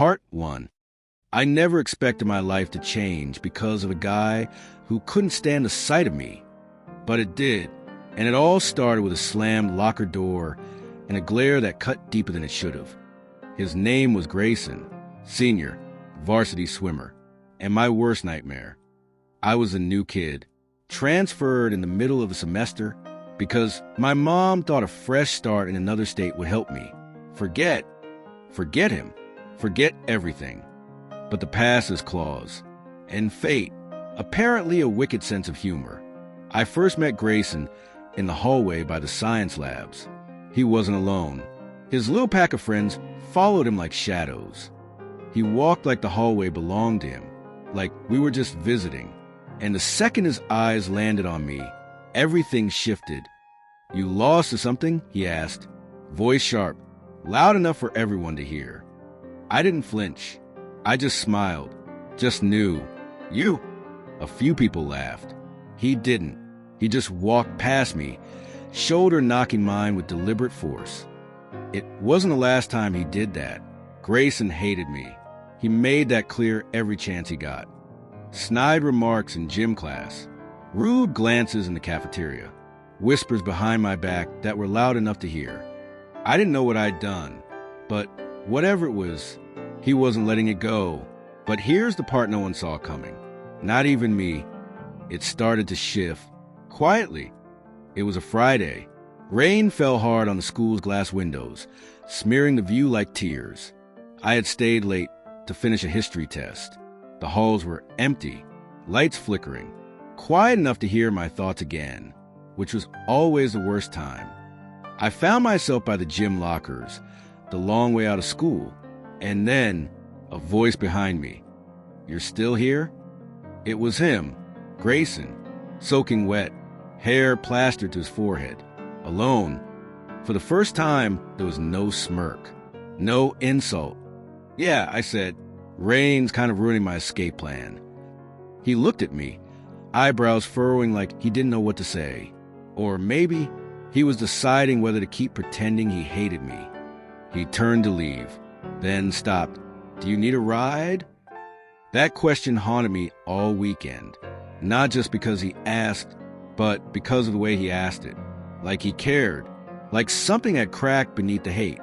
Part 1. I never expected my life to change because of a guy who couldn't stand the sight of me. But it did, and it all started with a slammed locker door and a glare that cut deeper than it should have. His name was Grayson, senior, varsity swimmer, and my worst nightmare. I was a new kid, transferred in the middle of the semester because my mom thought a fresh start in another state would help me. Forget him, forget everything. But the past is claws, and fate, apparently a wicked sense of humor. I first met Grayson in the hallway by the science labs. He wasn't alone. His little pack of friends followed him like shadows. He walked like the hallway belonged to him, like we were just visiting. And the second his eyes landed on me, everything shifted. "You lost or something?" he asked, voice sharp, loud enough for everyone to hear. I didn't flinch. I just smiled, just knew. "You?" A few people laughed. He didn't. He just walked past me, shoulder knocking mine with deliberate force. It wasn't the last time he did that. Grayson hated me. He made that clear every chance he got. Snide remarks in gym class, rude glances in the cafeteria, whispers behind my back that were loud enough to hear. I didn't know what I'd done, but whatever it was, he wasn't letting it go. But here's the part no one saw coming. Not even me. It started to shift. Quietly. It was a Friday. Rain fell hard on the school's glass windows, smearing the view like tears. I had stayed late to finish a history test. The halls were empty, lights flickering, quiet enough to hear my thoughts again, which was always the worst time. I found myself by the gym lockers, the long way out of school, and then a voice behind me. "You're still here?" It was him, Grayson, soaking wet, hair plastered to his forehead, alone. For the first time, there was no smirk, no insult. "Yeah," I said, rain's kind of ruining my escape plan. He looked at me, eyebrows furrowing like he didn't know what to say. Or maybe he was deciding whether to keep pretending he hated me. He turned to leave, then stopped. "Do you need a ride?" That question haunted me all weekend, not just because he asked, but because of the way he asked it. Like he cared, like something had cracked beneath the hate.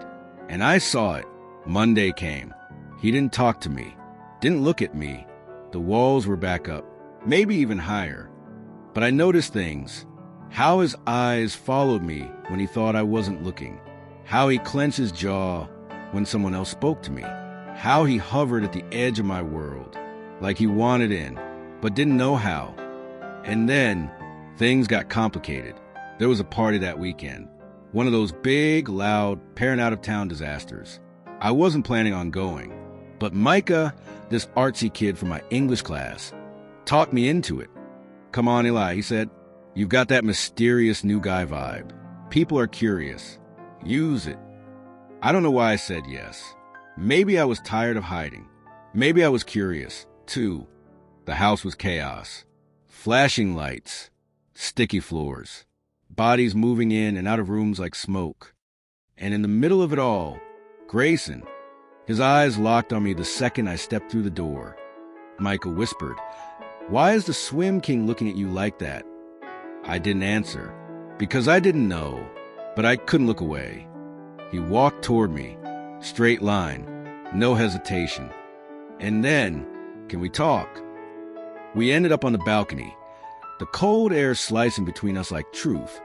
And I saw it. Monday came. He didn't talk to me, didn't look at me. The walls were back up, maybe even higher. But I noticed things. How his eyes followed me when he thought I wasn't looking. How he clenched his jaw when someone else spoke to me. How he hovered at the edge of my world, like he wanted in, but didn't know how. And then things got complicated. There was a party that weekend. One of those big, loud, parent out-of-town disasters. I wasn't planning on going. But Micah, this artsy kid from my English class, talked me into it. "Come on, Eli," he said. "You've got that mysterious new guy vibe. People are curious. Use it." I don't know why I said yes. Maybe I was tired of hiding. Maybe I was curious, too. The house was chaos. Flashing lights. Sticky floors. Bodies moving in and out of rooms like smoke. And in the middle of it all, Grayson. His eyes locked on me the second I stepped through the door. Micah whispered, "Why is the Swim King looking at you like that?" I didn't answer, because I didn't know, but I couldn't look away. He walked toward me, straight line, no hesitation. And then, "Can we talk?" We ended up on the balcony, the cold air slicing between us like truth.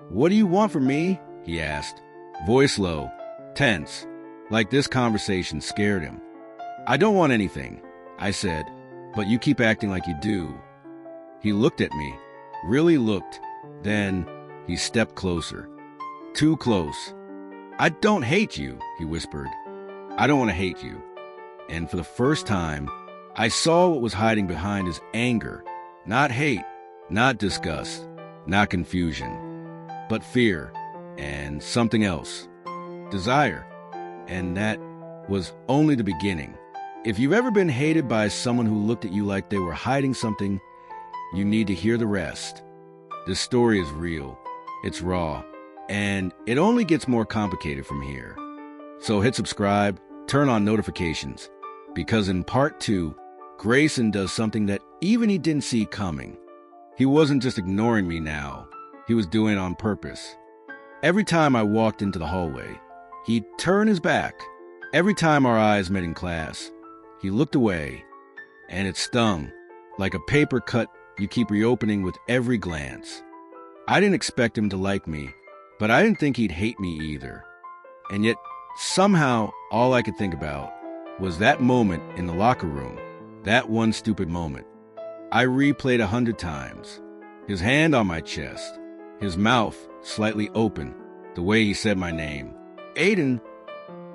"What do you want from me?" he asked, voice low, tense, like this conversation scared him. "I don't want anything," I said, "but you keep acting like you do." He looked at me, really looked, then he stepped closer. Too close. "I don't hate you," he whispered. "I don't want to hate you." And for the first time, I saw what was hiding behind his anger. Not hate, not disgust, not confusion, but fear and something else. Desire. And that was only the beginning. If you've ever been hated by someone who looked at you like they were hiding something, you need to hear the rest. This story is real. It's raw. And it only gets more complicated from here. So hit subscribe, turn on notifications, because in part 2, Grayson does something that even he didn't see coming. He wasn't just ignoring me now. He was doing it on purpose. Every time I walked into the hallway, he'd turn his back. Every time our eyes met in class, he looked away, and it stung, like a paper cut you keep reopening with every glance. I didn't expect him to like me, but I didn't think he'd hate me either. And yet, somehow, all I could think about was that moment in the locker room, that one stupid moment. I replayed 100 times. His hand on my chest, his mouth slightly open, the way he said my name. Aiden.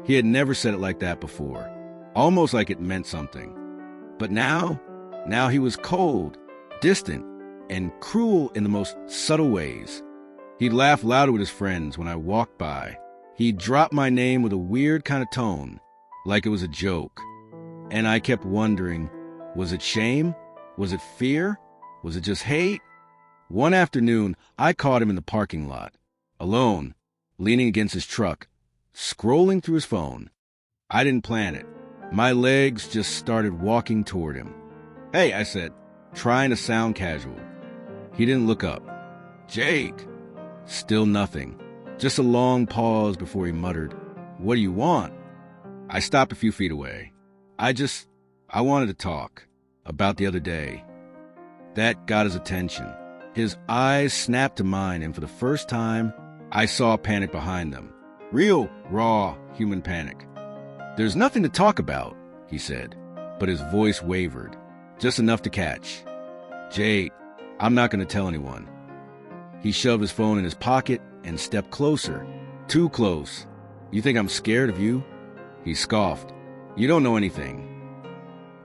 He had never said it like that before, almost like it meant something. But now he was cold, distant, and cruel in the most subtle ways. He'd laugh louder with his friends when I walked by. He'd drop my name with a weird kind of tone, like it was a joke. And I kept wondering, was it shame? Was it fear? Was it just hate? One afternoon, I caught him in the parking lot, alone, leaning against his truck, scrolling through his phone. I didn't plan it. My legs just started walking toward him. "Hey," I said, trying to sound casual. He didn't look up. "Jake." Still nothing. Just a long pause before he muttered, "What do you want?" I stopped a few feet away. I wanted to talk about the other day. That got his attention. His eyes snapped to mine, and for the first time, I saw panic behind them. Real, raw, human panic. "There's nothing to talk about," he said, but his voice wavered, just enough to catch. "Jake, I'm not going to tell anyone." He shoved his phone in his pocket and stepped closer. Too close. "You think I'm scared of you?" He scoffed. "You don't know anything."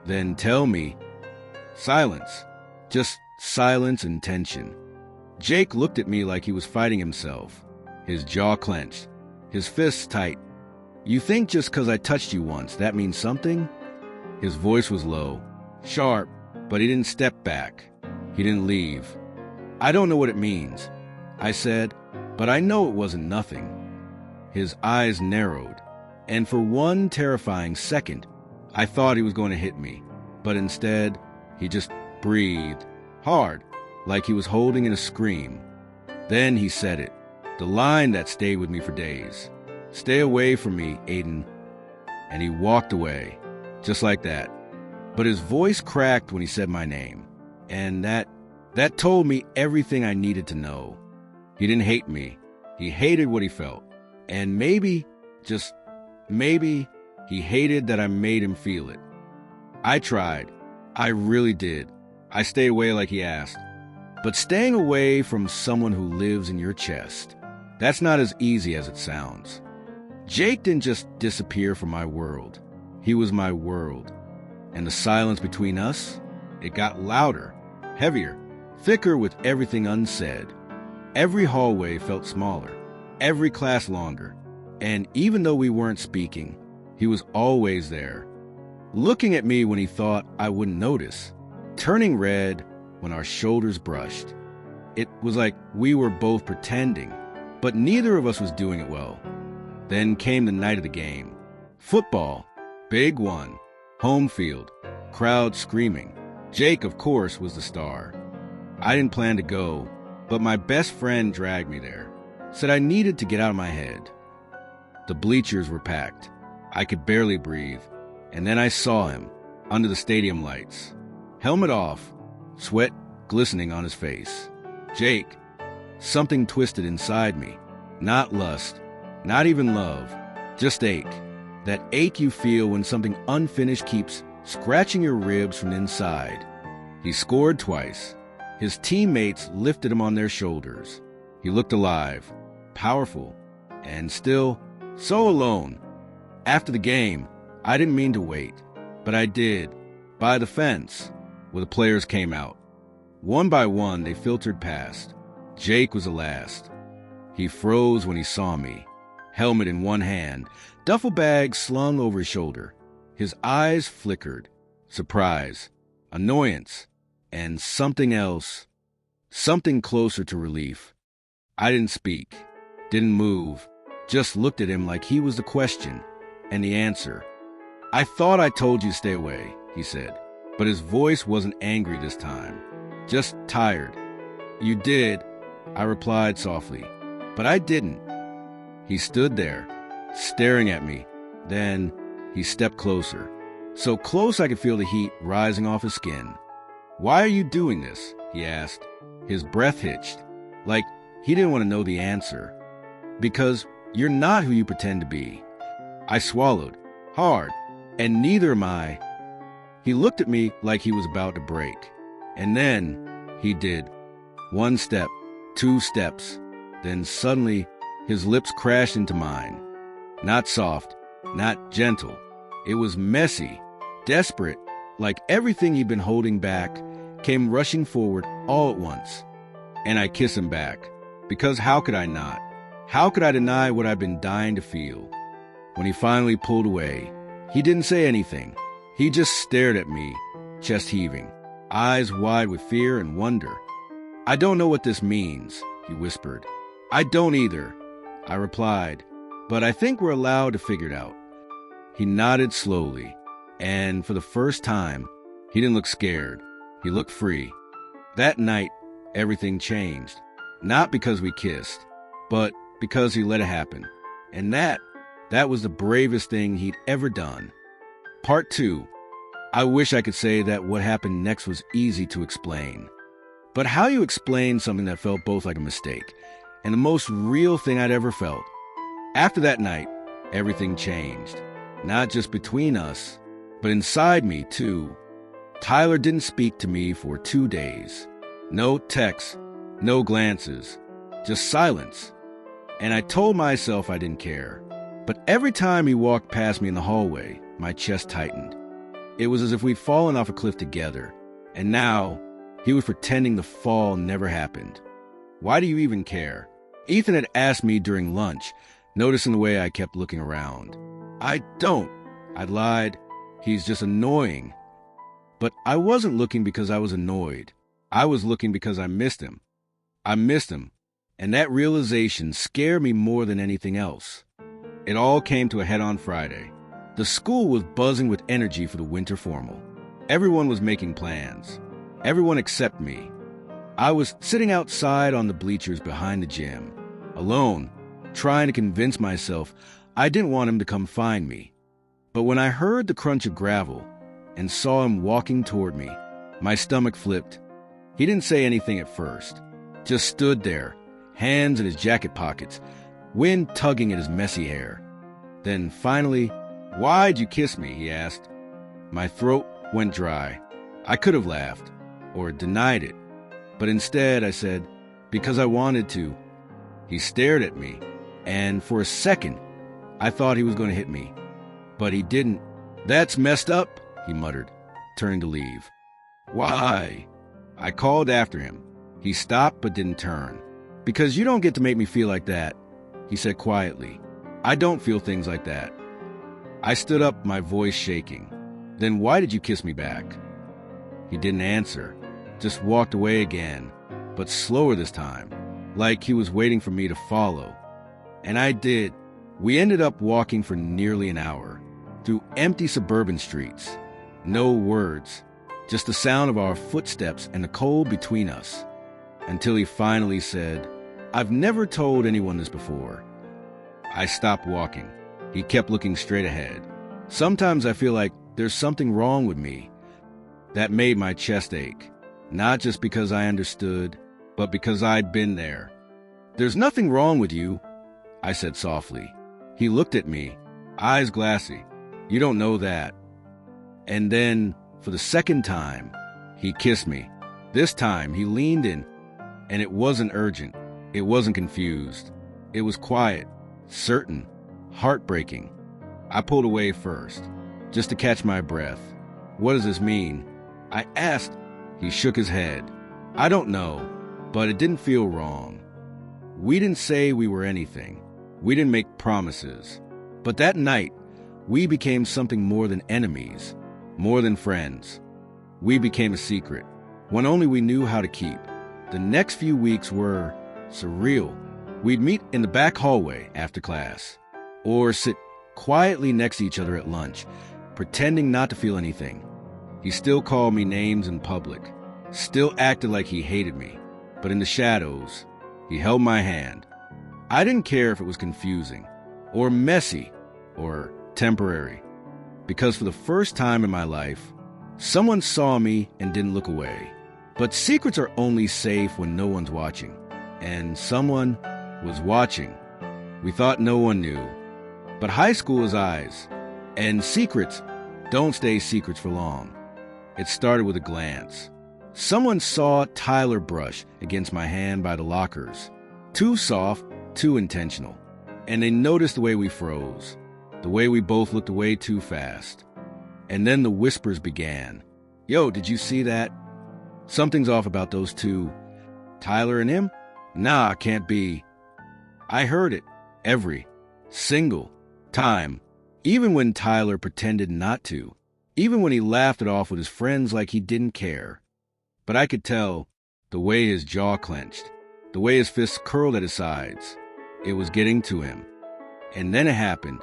"Then tell me." Silence. Just silence and tension. Jake looked at me like he was fighting himself, his jaw clenched, his fists tight. "You think just 'cause I touched you once, that means something?" His voice was low, sharp, but he didn't step back. He didn't leave. "I don't know what it means," I said, but I know it wasn't nothing. His eyes narrowed, and for one terrifying second, I thought he was going to hit me, but instead, he just breathed, hard, like he was holding in a scream. Then he said it, the line that stayed with me for days. "Stay away from me, Aiden." And he walked away, just like that. But his voice cracked when he said my name, and that told me everything I needed to know. He didn't hate me. He hated what he felt. And maybe, just maybe, he hated that I made him feel it. I tried. I really did. I stayed away like he asked. But staying away from someone who lives in your chest, that's not as easy as it sounds. Jake didn't just disappear from my world. He was my world. And the silence between us, it got louder, heavier, thicker with everything unsaid. Every hallway felt smaller, every class longer. And even though we weren't speaking, he was always there, looking at me when he thought I wouldn't notice, turning red when our shoulders brushed. It was like we were both pretending, but neither of us was doing it well. Then came the night of the game. Football, big one, home field, crowd screaming. Jake, of course, was the star. I didn't plan to go, but my best friend dragged me there, said I needed to get out of my head. The bleachers were packed. I could barely breathe. And then I saw him, under the stadium lights. Helmet off, sweat glistening on his face. Jake. Something twisted inside me. Not lust, not even love, just ache. That ache you feel when something unfinished keeps scratching your ribs from inside. He scored twice. His teammates lifted him on their shoulders. He looked alive, powerful, and still so alone. After the game, I didn't mean to wait, but I did, by the fence, where the players came out. One by one, they filtered past. Jake was the last. He froze when he saw me, helmet in one hand, duffel bag slung over his shoulder. His eyes flickered, surprise, annoyance, and something else, something closer to relief. I didn't speak, didn't move, just looked at him like he was the question and the answer, "I thought I told you to stay away," he said, but his voice wasn't angry this time, just tired. "You did," I replied softly, "but I didn't." He stood there, staring at me. Then he stepped closer, so close I could feel the heat rising off his skin. "Why are you doing this?" he asked. His breath hitched, like he didn't want to know the answer. "Because you're not who you pretend to be." I swallowed, hard, and neither am I. He looked at me like he was about to break. And then he did. 1 step, 2 steps. Then suddenly, his lips crashed into mine. Not soft, not gentle. It was messy, desperate, like everything he'd been holding back came rushing forward all at once. And I kissed him back, because how could I not? How could I deny what I'd been dying to feel? When he finally pulled away, he didn't say anything. He just stared at me, chest heaving, eyes wide with fear and wonder. "I don't know what this means," he whispered. "I don't either," I replied, "but I think we're allowed to figure it out." He nodded slowly, and for the first time, he didn't look scared. He looked free. That night, everything changed. Not because we kissed, but because he let it happen. And that was the bravest thing he'd ever done. Part 2. I wish I could say that what happened next was easy to explain. But how you explain something that felt both like a mistake and the most real thing I'd ever felt? After that night, everything changed. Not just between us, but inside me, too. Tyler didn't speak to me for 2 days. No texts, no glances, just silence. And I told myself I didn't care. But every time he walked past me in the hallway, my chest tightened. It was as if we'd fallen off a cliff together, and now he was pretending the fall never happened. "Why do you even care?" Ethan had asked me during lunch, noticing the way I kept looking around. "I don't," I lied. "He's just annoying." But I wasn't looking because I was annoyed. I was looking because I missed him. I missed him, and that realization scared me more than anything else. It all came to a head on Friday. The school was buzzing with energy for the winter formal. Everyone was making plans. Everyone except me. I was sitting outside on the bleachers behind the gym, alone, trying to convince myself I didn't want him to come find me. But when I heard the crunch of gravel and saw him walking toward me, my stomach flipped. He didn't say anything at first, just stood there, hands in his jacket pockets, wind tugging at his messy hair. Then finally, "Why'd you kiss me?" he asked. My throat went dry. I could have laughed or denied it, but instead I said, "Because I wanted to." He stared at me, and for a second, I thought he was going to hit me, but he didn't. "That's messed up," he muttered, turning to leave. "Why?" I called after him. He stopped but didn't turn. "Because you don't get to make me feel like that," he said quietly. "I don't feel things like that." I stood up, my voice shaking. "Then why did you kiss me back?" He didn't answer, just walked away again, but slower this time, like he was waiting for me to follow. And I did. We ended up walking for nearly an hour, through empty suburban streets. No words, just the sound of our footsteps and the cold between us. Until he finally said, "I've never told anyone this before." I stopped walking. He kept looking straight ahead. Sometimes I feel like there's something wrong with me. That made my chest ache, not just because I understood, but because I'd been there. "There's nothing wrong with you," I said softly. He looked at me, eyes glassy. "You don't know that." And then, for the second time, he kissed me. This time, he leaned in, and it wasn't urgent. It wasn't confused. It was quiet, certain, heartbreaking. I pulled away first, just to catch my breath. "What does this mean?" I asked. He shook his head. "I don't know, but it didn't feel wrong." We didn't say we were anything. We didn't make promises. But that night, we became something more than enemies, more than friends. We became a secret, one only we knew how to keep. The next few weeks were surreal. We'd meet in the back hallway after class, or sit quietly next to each other at lunch, pretending not to feel anything. He still called me names in public, still acted like he hated me, but in the shadows, he held my hand. I didn't care if it was confusing, or messy, or temporary, because for the first time in my life, someone saw me and didn't look away. But secrets are only safe when no one's watching, and someone was watching. We thought no one knew, but high school is eyes, and secrets don't stay secrets for long. It started with a glance. Someone saw Tyler brush against my hand by the lockers. Too soft, too intentional. And they noticed the way we froze, the way we both looked away too fast. And then the whispers began. Yo, did you see that? Something's off about those two. Tyler and him? Nah, can't be. I heard it every single time, even when Tyler pretended not to, even when he laughed it off with his friends like he didn't care. But I could tell, the way his jaw clenched, the way his fists curled at his sides, it was getting to him. And then it happened.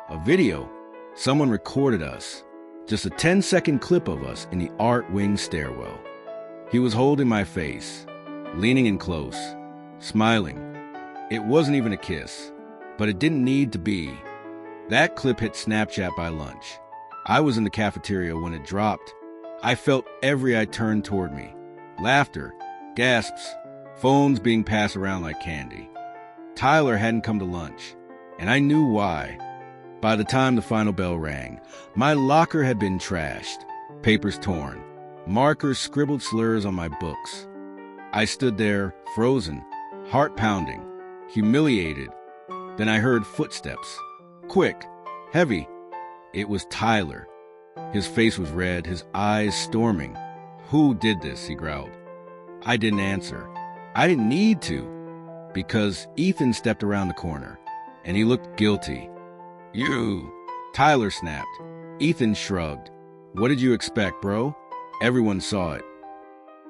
A video. Someone recorded us. Just a 10-second clip of us in the art wing stairwell. He was holding my face, leaning in close, smiling. It wasn't even a kiss, but it didn't need to be. That clip hit Snapchat by lunch. I was in the cafeteria when it dropped. I felt every eye turn toward me. Laughter, gasps, phones being passed around like candy. Tyler hadn't come to lunch, and I knew why. By the time the final bell rang, my locker had been trashed, papers torn, markers scribbled slurs on my books. I stood there, frozen, heart pounding, humiliated. Then I heard footsteps. Quick, heavy. It was Tyler. His face was red, his eyes storming. Who did this? He growled. I didn't answer. I didn't need to, because Ethan stepped around the corner, and he looked guilty. You, Tyler snapped. Ethan shrugged. What did you expect, bro? Everyone saw it.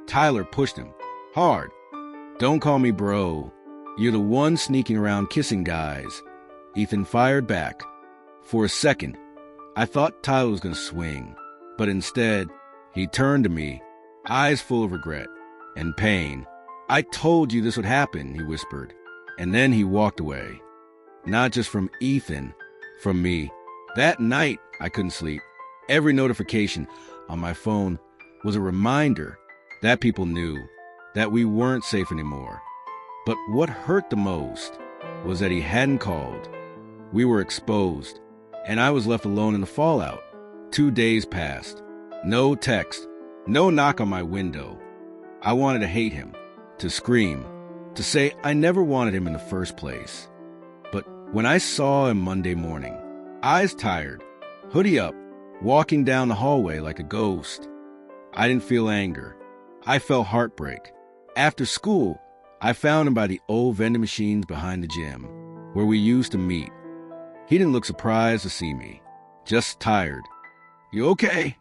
Tyler pushed him. Hard. Don't call me bro. You're the one sneaking around kissing guys. Ethan fired back. For a second, I thought Tyler was going to swing, but instead, he turned to me, eyes full of regret and pain. I told you this would happen, he whispered, and then he walked away. Not just from Ethan, from me. That night, I couldn't sleep. Every notification on my phone was a reminder that people knew that we weren't safe anymore. But what hurt the most was that he hadn't called. We were exposed, and I was left alone in the fallout. 2 days passed. No text, no knock on my window. I wanted to hate him, to scream, to say I never wanted him in the first place. But when I saw him Monday morning, eyes tired, hoodie up, walking down the hallway like a ghost, I didn't feel anger. I felt heartbreak. After school, I found him by the old vending machines behind the gym, where we used to meet. He didn't look surprised to see me, just tired. You okay?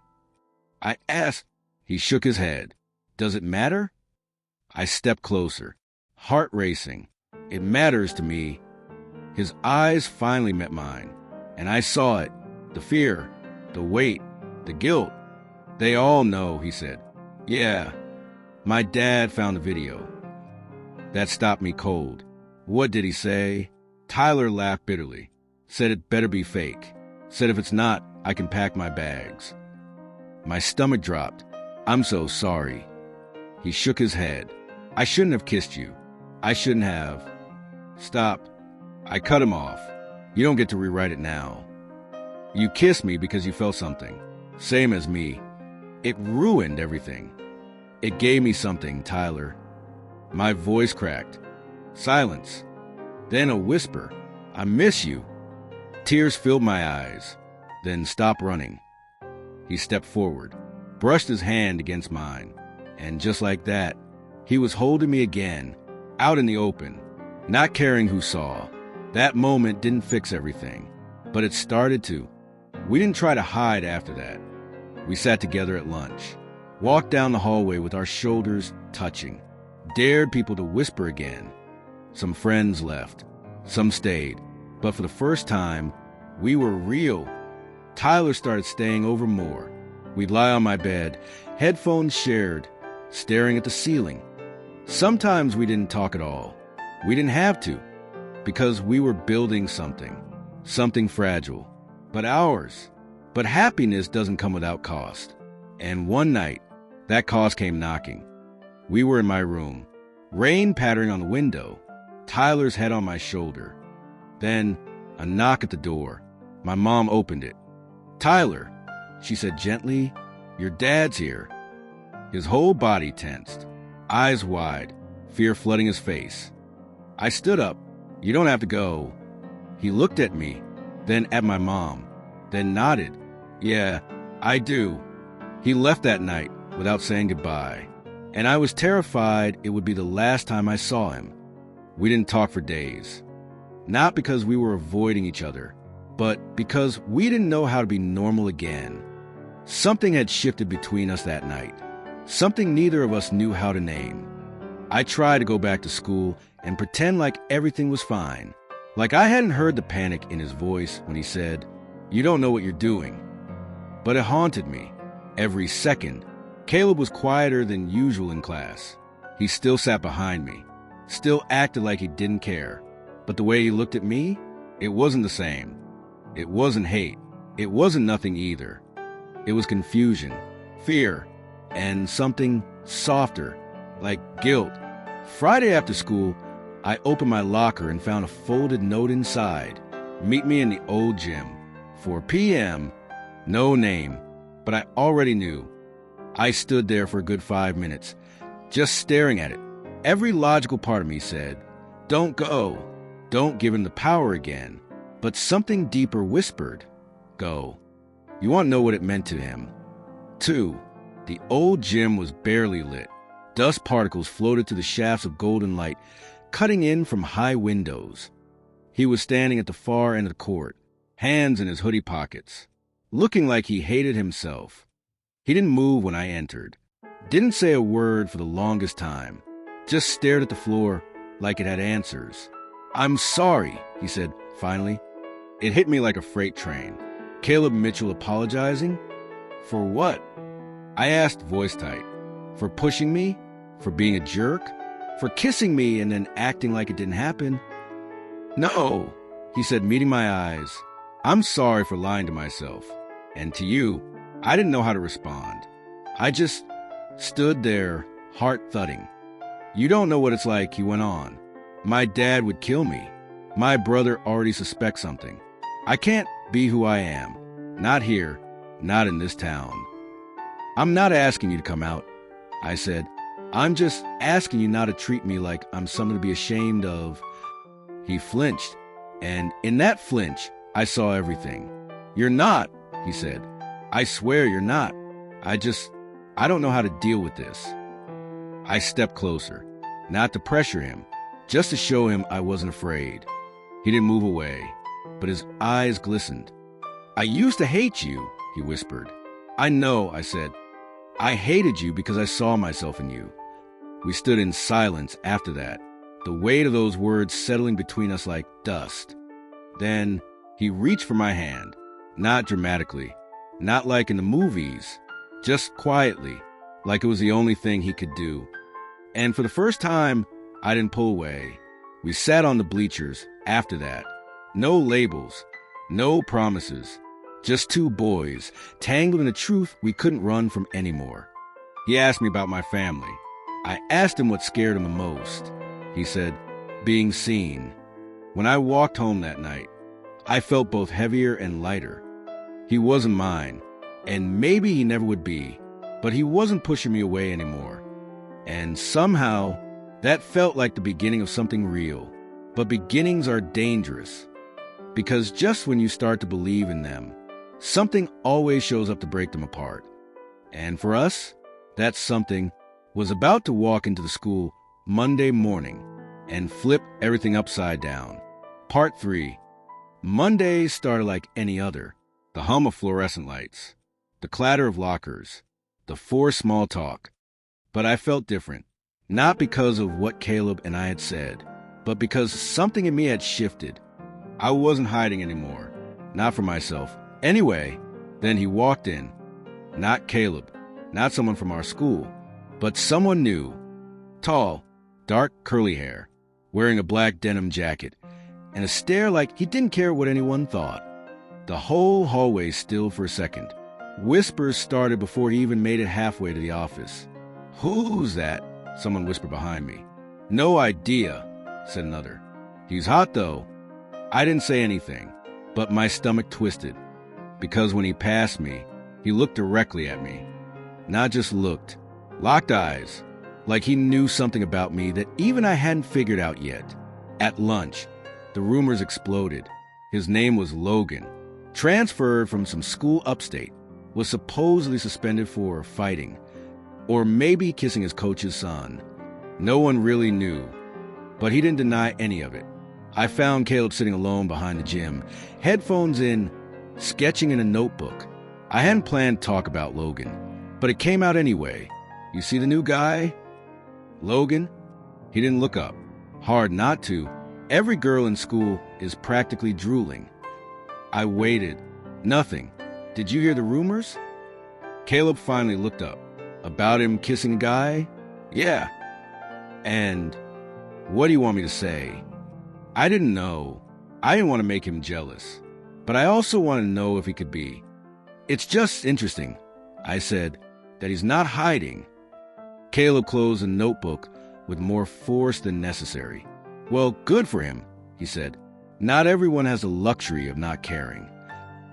I asked. He shook his head. Does it matter? I stepped closer, heart racing. It matters to me. His eyes finally met mine, and I saw it. The fear, the weight, the guilt. They all know, he said. Yeah, my dad found the video. That stopped me cold. What did he say? Tyler laughed bitterly. Said it better be fake. Said if it's not, I can pack my bags. My stomach dropped. I'm so sorry. He shook his head. I shouldn't have kissed you. I shouldn't have. Stop. I cut him off. You don't get to rewrite it now. You kissed me because you felt something. Same as me. It ruined everything. It gave me something, Tyler. My voice cracked. Silence. Then a whisper. I miss you. Tears filled my eyes. Then stop running. He stepped forward, brushed his hand against mine, and just like that, he was holding me again, out in the open, not caring who saw. That moment didn't fix everything, but it started to. We didn't try to hide after that. We sat together at lunch, walked down the hallway with our shoulders touching, dared people to whisper again. Some friends left, some stayed, but for the first time, we were real. Tyler started staying over more. We'd lie on my bed, headphones shared, staring at the ceiling. Sometimes we didn't talk at all. We didn't have to, because we were building something fragile, but ours. But happiness doesn't come without cost. And one night, that cost came knocking. We were in my room, rain pattering on the window, Tyler's head on my shoulder. Then, a knock at the door. My mom opened it. "Tyler," she said gently, "your dad's here." His whole body tensed, eyes wide, fear flooding his face. I stood up. "You don't have to go." He looked at me, then at my mom, then nodded. "Yeah, I do." He left that night without saying goodbye, and I was terrified it would be the last time I saw him. We didn't talk for days. Not because we were avoiding each other, but because we didn't know how to be normal again. Something had shifted between us that night, something neither of us knew how to name. I tried to go back to school and pretend like everything was fine, like I hadn't heard the panic in his voice when he said, "You don't know what you're doing." But it haunted me. Every second, Caleb was quieter than usual in class. He still sat behind me, still acted like he didn't care. But the way he looked at me, it wasn't the same. It wasn't hate. It wasn't nothing either. It was confusion, fear, and something softer, like guilt. Friday after school, I opened my locker and found a folded note inside. "Meet me in the old gym. 4 p.m. No name, but I already knew. I stood there for a good 5 minutes, just staring at it. Every logical part of me said, "Don't go. Don't give him the power again." But something deeper whispered, "Go." You want to know what it meant to him? 2. The old gym was barely lit. Dust particles floated to the shafts of golden light, cutting in from high windows. He was standing at the far end of the court, hands in his hoodie pockets, looking like he hated himself. He didn't move when I entered, didn't say a word for the longest time, just stared at the floor like it had answers. "I'm sorry," he said finally. It hit me like a freight train. Caleb Mitchell apologizing? For what? I asked, voice tight. For pushing me? For being a jerk? For kissing me and then acting like it didn't happen? "No," he said, meeting my eyes. "I'm sorry for lying to myself. And to you, I didn't know how to respond. I just stood there, heart thudding. You don't know what it's like," he went on. "My dad would kill me. My brother already suspects something. I can't be who I am. Not here, not in this town." "I'm not asking you to come out," I said. "I'm just asking you not to treat me like I'm something to be ashamed of." He flinched, and in that flinch, I saw everything. "You're not," he said. "I swear you're not. I don't know how to deal with this." I stepped closer, not to pressure him, just to show him I wasn't afraid. He didn't move away, but his eyes glistened. "I used to hate you," he whispered. "I know," I said. "I hated you because I saw myself in you." We stood in silence after that, the weight of those words settling between us like dust. Then he reached for my hand, not dramatically, not like in the movies, just quietly, like it was the only thing he could do. And for the first time, I didn't pull away. We sat on the bleachers after that. No labels, no promises, just two boys tangled in a truth we couldn't run from anymore. He asked me about my family. I asked him what scared him the most. He said, being seen. When I walked home that night, I felt both heavier and lighter. He wasn't mine, and maybe he never would be, but he wasn't pushing me away anymore. And somehow, that felt like the beginning of something real. But beginnings are dangerous, because just when you start to believe in them, something always shows up to break them apart. And for us, that something was about to walk into the school Monday morning and flip everything upside down. Part 3. Monday started like any other. The hum of fluorescent lights, the clatter of lockers, the forced small talk. But I felt different, not because of what Caleb and I had said, but because something in me had shifted. I wasn't hiding anymore, not from myself. Anyway, Then he walked in. Not Caleb, not someone from our school, but someone new. Tall, dark curly hair, wearing a black denim jacket, and a stare like he didn't care what anyone thought. The whole hallway stilled for a second. Whispers started before he even made it halfway to the office. "Who's that?" someone whispered behind me. "No idea," said another. "He's hot, though." I didn't say anything, but my stomach twisted, because when he passed me, he looked directly at me. Not just looked, locked eyes, like he knew something about me that even I hadn't figured out yet. At lunch, the rumors exploded. His name was Logan, transferred from some school upstate, was supposedly suspended for fighting, or maybe kissing his coach's son. No one really knew, but he didn't deny any of it. I found Caleb sitting alone behind the gym, headphones in, sketching in a notebook. I hadn't planned to talk about Logan, but it came out anyway. "You see the new guy?" "Logan?" He didn't look up. Hard not to. Every girl in school is practically drooling. I waited. Nothing. "Did you hear the rumors?" Caleb finally looked up. "About him kissing a guy?" "Yeah." "And what do you want me to say?" I didn't know. I didn't want to make him jealous, but I also wanted to know if he could be. "It's just interesting," I said, "that he's not hiding." Caleb closed the notebook with more force than necessary. "Well, good for him," he said. "Not everyone has the luxury of not caring."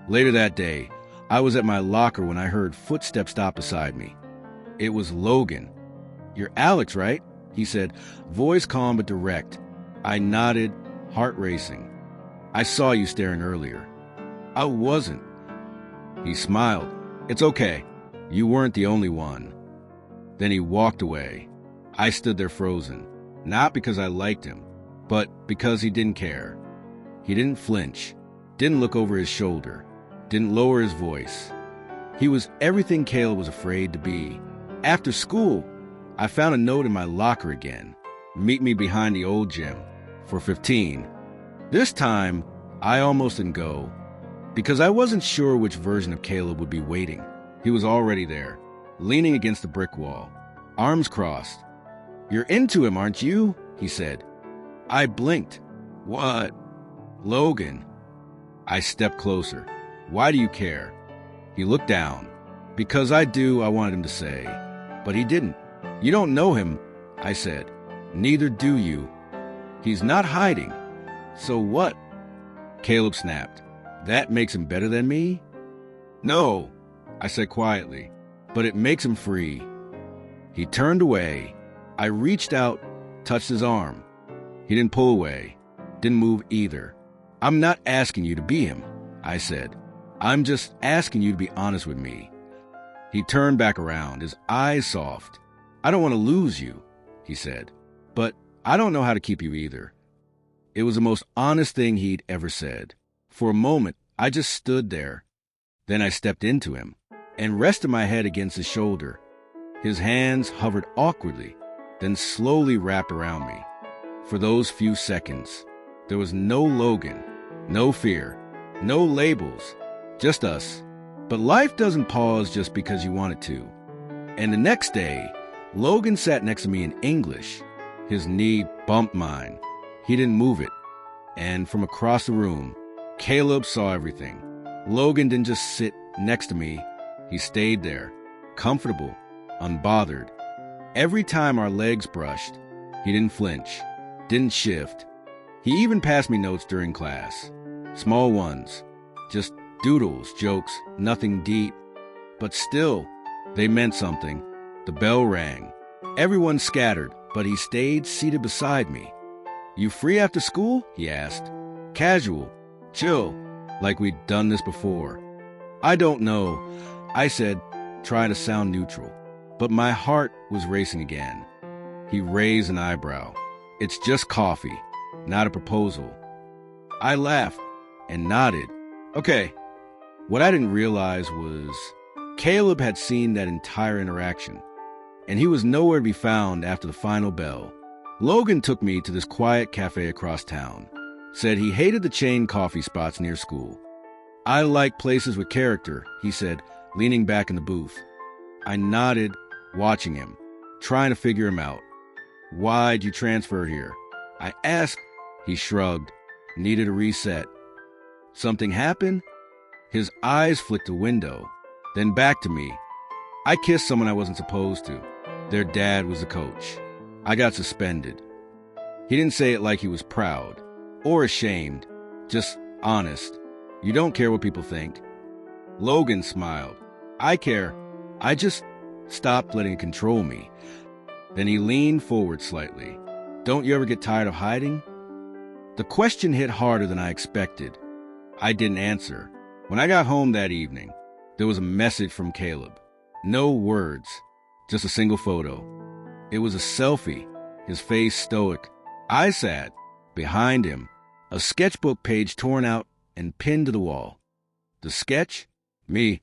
Later that day, I was at my locker when I heard footsteps stop beside me. It was Logan. "You're Alex, right?" he said, voice calm but direct. I nodded, heart racing. "I saw you staring earlier." "I wasn't." He smiled. "It's okay. You weren't the only one." Then he walked away. I stood there frozen, not because I liked him, but because he didn't care. He didn't flinch, didn't look over his shoulder, didn't lower his voice. He was everything Caleb was afraid to be. After school, I found a note in my locker again. "Meet me behind the old gym for 15. This time, I almost didn't go, because I wasn't sure which version of Caleb would be waiting. He was already there, leaning against the brick wall, arms crossed. "You're into him, aren't you?" he said. I blinked. "What?" "Logan." I stepped closer. "Why do you care?" He looked down. "Because I do," I wanted him to say, but he didn't. "You don't know him," I said. "Neither do you." "He's not hiding." "So what?" Caleb snapped. "That makes him better than me?" "No," I said quietly, "but it makes him free." He turned away. I reached out, touched his arm. He didn't pull away, didn't move either. "I'm not asking you to be him," I said. "I'm just asking you to be honest with me." He turned back around, his eyes soft. "I don't want to lose you," he said, "but I don't know how to keep you either." It was the most honest thing he'd ever said. For a moment, I just stood there. Then I stepped into him and rested my head against his shoulder. His hands hovered awkwardly, then slowly wrapped around me. For those few seconds, there was no Logan, no fear, no labels, just us. But life doesn't pause just because you want it to. And the next day, Logan sat next to me in English. His knee bumped mine. He didn't move it. And from across the room, Caleb saw everything. Logan didn't just sit next to me. He stayed there, comfortable, unbothered. Every time our legs brushed, he didn't flinch, didn't shift. He even passed me notes during class. Small ones, just doodles, jokes, nothing deep. But still, they meant something. The bell rang. Everyone scattered, but he stayed seated beside me. "You free after school?" he asked. Casual, chill, like we'd done this before. "I don't know," I said, trying to sound neutral. But my heart was racing again. He raised an eyebrow. "It's just coffee, not a proposal." I laughed and nodded. "Okay." What I didn't realize was Caleb had seen that entire interaction, and he was nowhere to be found after the final bell. Logan took me to this quiet cafe across town, said he hated the chain coffee spots near school. I like places with character, he said, leaning back in the booth. I nodded, watching him, trying to figure him out. Why'd you transfer here? I asked. He shrugged. Needed a reset. Something happened? His eyes flicked a window, then back to me. I kissed someone I wasn't supposed to. Their dad was the coach. I got suspended. He didn't say it like he was proud or ashamed, just honest. You don't care what people think. Logan smiled. I care. I just stopped letting it control me. Then he leaned forward slightly. Don't you ever get tired of hiding? The question hit harder than I expected. I didn't answer. When I got home that evening, there was a message from Caleb. No words, just a single photo. It was a selfie, his face stoic, eyes sad. Behind him, a sketchbook page torn out and pinned to the wall. The sketch? Me,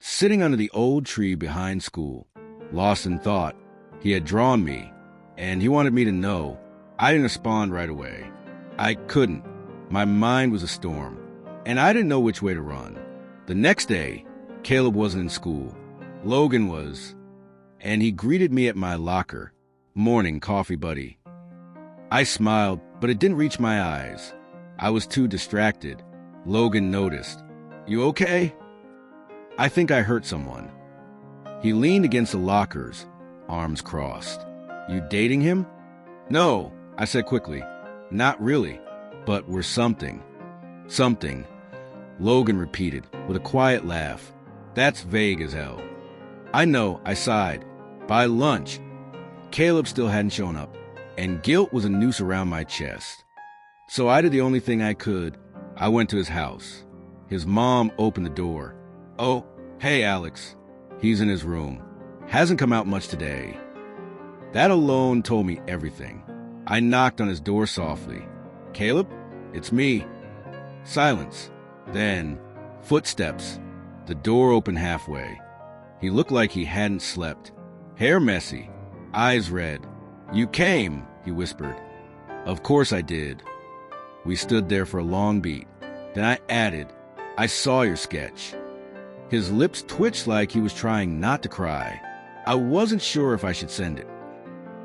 sitting under the old tree behind school, lost in thought. He had drawn me, and he wanted me to know. I didn't respond right away. I couldn't. My mind was a storm, and I didn't know which way to run. The next day, Caleb wasn't in school. Logan was, and he greeted me at my locker. Morning, coffee buddy. I smiled, but it didn't reach my eyes. I was too distracted. Logan noticed. You okay? I think I hurt someone. He leaned against the lockers, arms crossed. You dating him? No, I said quickly. Not really, but we're something. Something. Logan repeated with a quiet laugh. That's vague as hell. I know, I sighed. By lunch, Caleb still hadn't shown up, and guilt was a noose around my chest. So I did the only thing I could. I went to his house. His mom opened the door. Oh, hey, Alex. He's in his room. Hasn't come out much today. That alone told me everything. I knocked on his door softly. Caleb? It's me. Silence. Then, footsteps. The door opened halfway. He looked like he hadn't slept. Hair messy. Eyes red. You came, he whispered. Of course I did. We stood there for a long beat. Then I added, I saw your sketch. His lips twitched like he was trying not to cry. I wasn't sure if I should send it.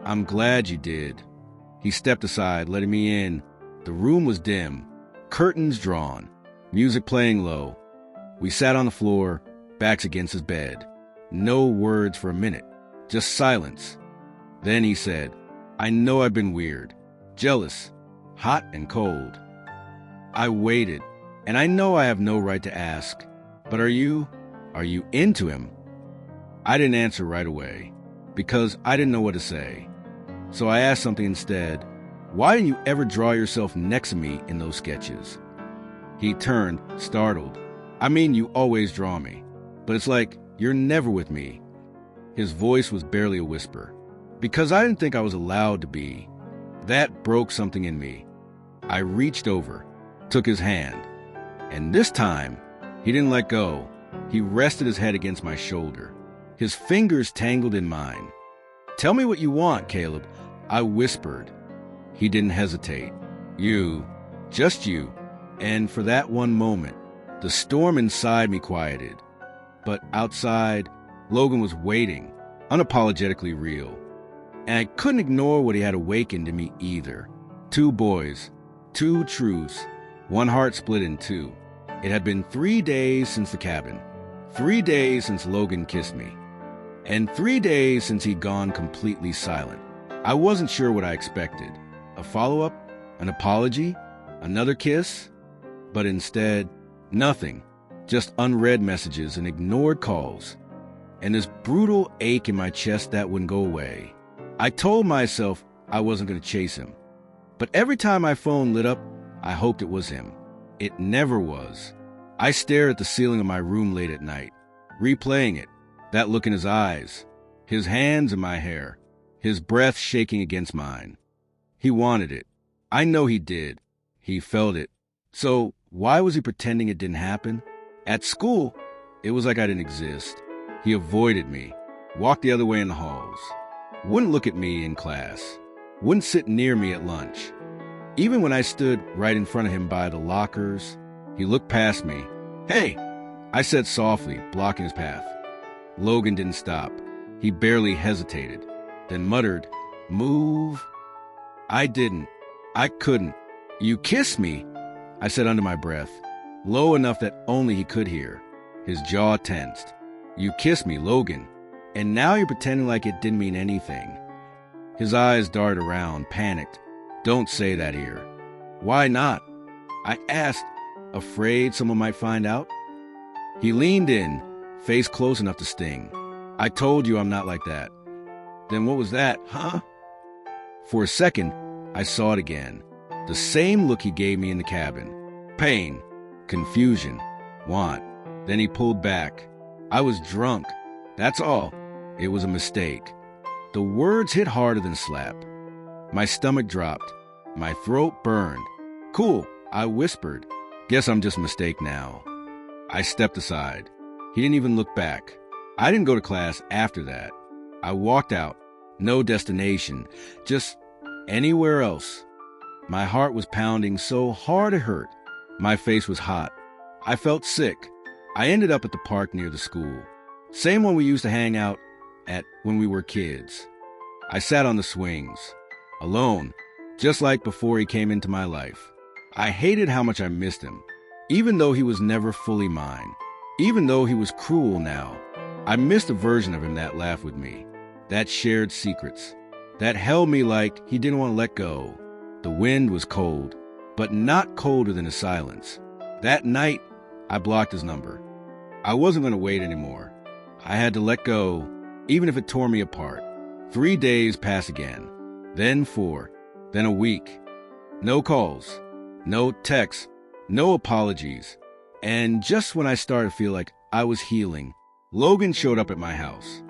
I'm glad you did. He stepped aside, letting me in. The room was dim, curtains drawn, music playing low. We sat on the floor, backs against his bed. No words for a minute, just silence. Then he said, I know I've been weird, jealous, hot and cold. I waited, and I know I have no right to ask, but are you into him? I didn't answer right away, because I didn't know what to say. So I asked something instead. Why didn't you ever draw yourself next to me in those sketches? He turned, startled. I mean, you always draw me, but it's like you're never with me. His voice was barely a whisper. Because I didn't think I was allowed to be. That broke something in me. I reached over, took his hand, and this time, he didn't let go. He rested his head against my shoulder. His fingers tangled in mine. Tell me what you want, Caleb, I whispered. He didn't hesitate. You, just you. And for that one moment, the storm inside me quieted. But outside, Logan was waiting, unapologetically real. And I couldn't ignore what he had awakened in me either. 2 boys, 2 truths, 1 heart split in 2. It had been 3 days since the cabin, 3 days since Logan kissed me, and 3 days since he'd gone completely silent. I wasn't sure what I expected. A follow-up? An apology? Another kiss? But instead, nothing. Just unread messages and ignored calls. And this brutal ache in my chest that wouldn't go away. I told myself I wasn't going to chase him. But every time my phone lit up, I hoped it was him. It never was. I stared at the ceiling of my room late at night, replaying it, that look in his eyes, his hands in my hair, his breath shaking against mine. He wanted it. I know he did. He felt it. So why was he pretending it didn't happen? At school, it was like I didn't exist. He avoided me, walked the other way in the halls, wouldn't look at me in class, wouldn't sit near me at lunch. Even when I stood right in front of him by the lockers, he looked past me, Hey, I said softly, blocking his path. Logan didn't stop. He barely hesitated, then muttered, "Move." I didn't. I couldn't. "You kissed me," I said under my breath, low enough that only he could hear. His jaw tensed. "You kissed me, Logan, and now you're pretending like it didn't mean anything." His eyes darted around, panicked. "Don't say that here." "Why not?" I asked, afraid someone might find out. He leaned in, face close enough to sting. "I told you I'm not like that." "Then what was that, huh?" For a second, I saw it again. The same look he gave me in the cabin. Pain, confusion, want. Then he pulled back. I was drunk. That's all. It was a mistake. The words hit harder than a slap. My stomach dropped. My throat burned. "Cool," I whispered. "Guess I'm just a mistake now." I stepped aside. He didn't even look back. I didn't go to class after that. I walked out. No destination. Just anywhere else. My heart was pounding so hard it hurt. My face was hot. I felt sick. I ended up at the park near the school. Same one we used to hang out at when we were kids. I sat on the swings. Alone. Just like before he came into my life. I hated how much I missed him. Even though he was never fully mine. Even though he was cruel now. I missed a version of him that laughed with me. That shared secrets. That held me like he didn't want to let go. The wind was cold, but not colder than his silence. That night, I blocked his number. I wasn't going to wait anymore. I had to let go, even if it tore me apart. 3 days passed again. Then 4. Then a week. No calls. No texts. No apologies. And just when I started to feel like I was healing, Logan showed up at my house.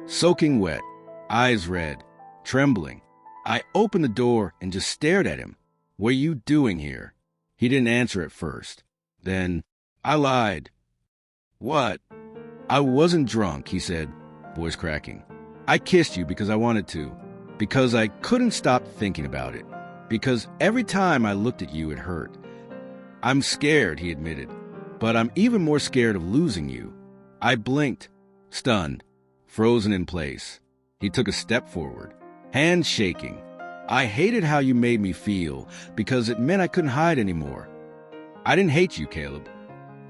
Soaking wet, eyes red, trembling. I opened the door and just stared at him. "What are you doing here?" He didn't answer at first. Then, "I lied." "What?" "I wasn't drunk," he said, voice cracking. "I kissed you because I wanted to. Because I couldn't stop thinking about it. Because every time I looked at you, it hurt. I'm scared," he admitted. "But I'm even more scared of losing you." I blinked, stunned, frozen in place. He took a step forward, hands shaking. "I hated how you made me feel because it meant I couldn't hide anymore." "I didn't hate you, Caleb."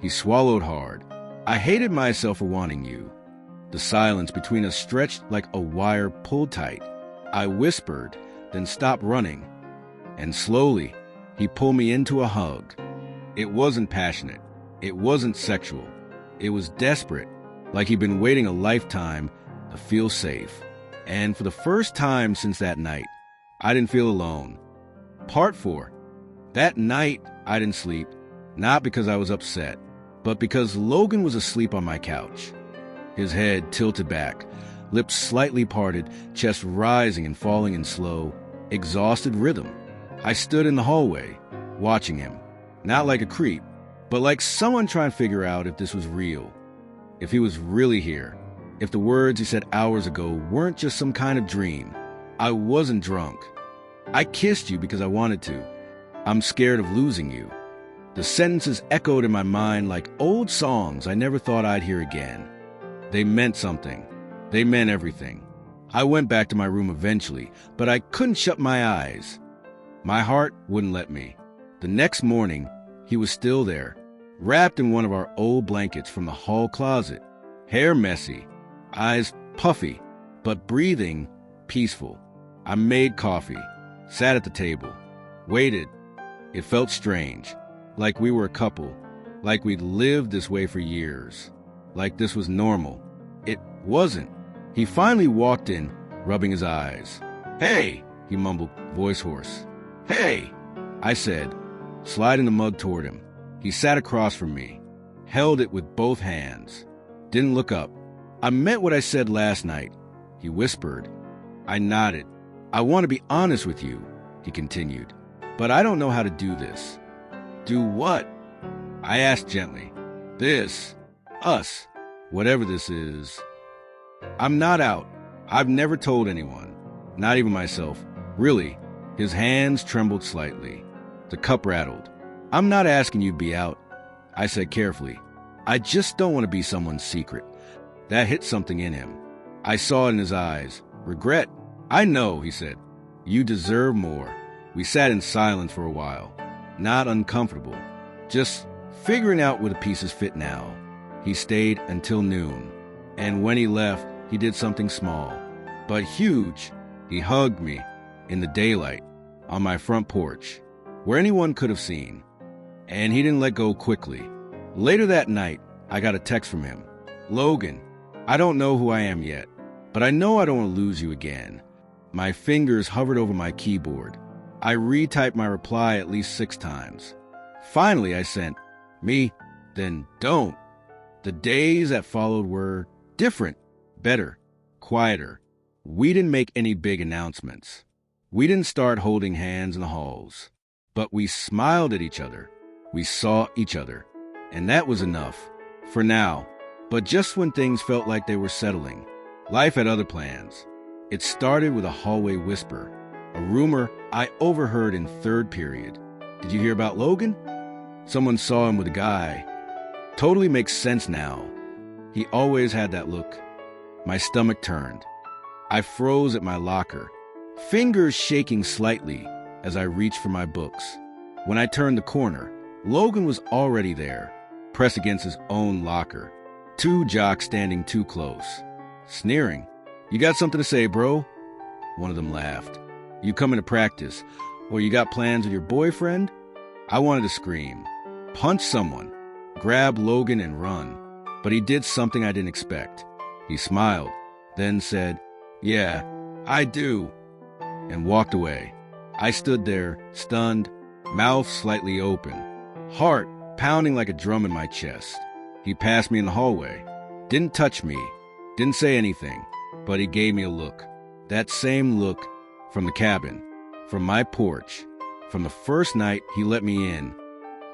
He swallowed hard. "I hated myself for wanting you." The silence between us stretched like a wire pulled tight. I whispered, then stopped running. And slowly, he pulled me into a hug. It wasn't passionate. It wasn't sexual. It was desperate, like he'd been waiting a lifetime to feel safe. And for the first time since that night, I didn't feel alone. Part 4. That night, I didn't sleep, not because I was upset, but because Logan was asleep on my couch. His head tilted back, lips slightly parted, chest rising and falling in slow, exhausted rhythm. I stood in the hallway, watching him, not like a creep, but like someone trying to figure out if this was real, if he was really here, if the words he said hours ago weren't just some kind of dream. I wasn't drunk. "I kissed you because I wanted to. I'm scared of losing you." The sentences echoed in my mind like old songs I never thought I'd hear again. They meant something. They meant everything. I went back to my room eventually, but I couldn't shut my eyes. My heart wouldn't let me. The next morning, he was still there, wrapped in one of our old blankets from the hall closet, hair messy, eyes puffy, but breathing peaceful. I made coffee, sat at the table, waited. It felt strange, like we were a couple, like we'd lived this way for years, like this was normal. It wasn't. He finally walked in, rubbing his eyes. "Hey," he mumbled, voice hoarse. "Hey," I said, sliding the mug toward him. He sat across from me, held it with both hands, didn't look up. "I meant what I said last night," he whispered. I nodded. "I want to be honest with you," he continued, "but I don't know how to do this." "Do what?" I asked gently. "This. Us. Whatever this is. I'm not out. I've never told anyone. Not even myself. Really." His hands trembled slightly. The cup rattled. "I'm not asking you to be out," I said carefully. I just don't want to be someone's secret. That hit something in him. I saw it in his eyes. Regret? I know, he said. You deserve more. We sat in silence for a while. Not uncomfortable. Just figuring out where the pieces fit now. He stayed until noon. And when he left, he did something small, but huge. He hugged me in the daylight on my front porch, where anyone could have seen. And he didn't let go quickly. Later that night, I got a text from him. Logan, I don't know who I am yet, but I know I don't want to lose you again. My fingers hovered over my keyboard. I retyped my reply at least 6 times. Finally, I sent, me, then don't. The days that followed were different, better, quieter. We didn't make any big announcements. We didn't start holding hands in the halls. But we smiled at each other. We saw each other. And that was enough. For now. But just when things felt like they were settling, life had other plans. It started with a hallway whisper. A rumor I overheard in 3rd period. Did you hear about Logan? Someone saw him with a guy. Totally makes sense now. He always had that look. My stomach turned. I froze at my locker, fingers shaking slightly as I reached for my books. When I turned the corner, Logan was already there, pressed against his own locker. 2 jocks standing too close, sneering. You got something to say, bro? One of them laughed. You coming to practice, or you got plans with your boyfriend? I wanted to scream, punch someone, grab Logan and run, but he did something I didn't expect. He smiled, then said, yeah, I do, and walked away. I stood there, stunned, mouth slightly open, heart pounding like a drum in my chest. He passed me in the hallway, didn't touch me, didn't say anything, but he gave me a look. That same look from the cabin, from my porch, from the first night he let me in.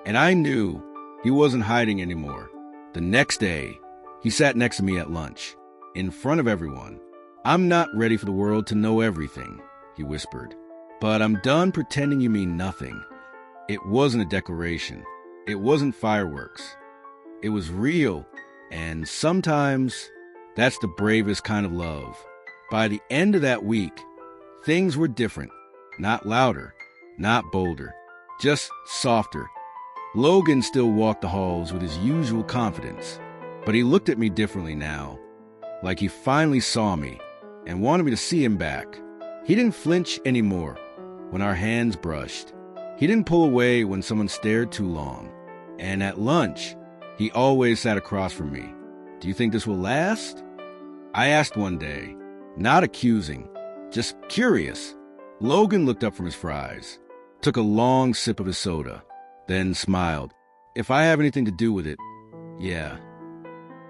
And I knew he wasn't hiding anymore. The next day, he sat next to me at lunch, in front of everyone. I'm not ready for the world to know everything, he whispered. But I'm done pretending you mean nothing. It wasn't a decoration. It wasn't fireworks. It was real. And sometimes that's the bravest kind of love. By the end of that week, things were different. Not louder, not bolder, just softer. Logan still walked the halls with his usual confidence, but he looked at me differently now, like he finally saw me and wanted me to see him back. He didn't flinch anymore when our hands brushed. He didn't pull away when someone stared too long. And at lunch, he always sat across from me. Do you think this will last? I asked one day, not accusing, just curious. Logan looked up from his fries, took a long sip of his soda, then smiled. If I have anything to do with it, yeah.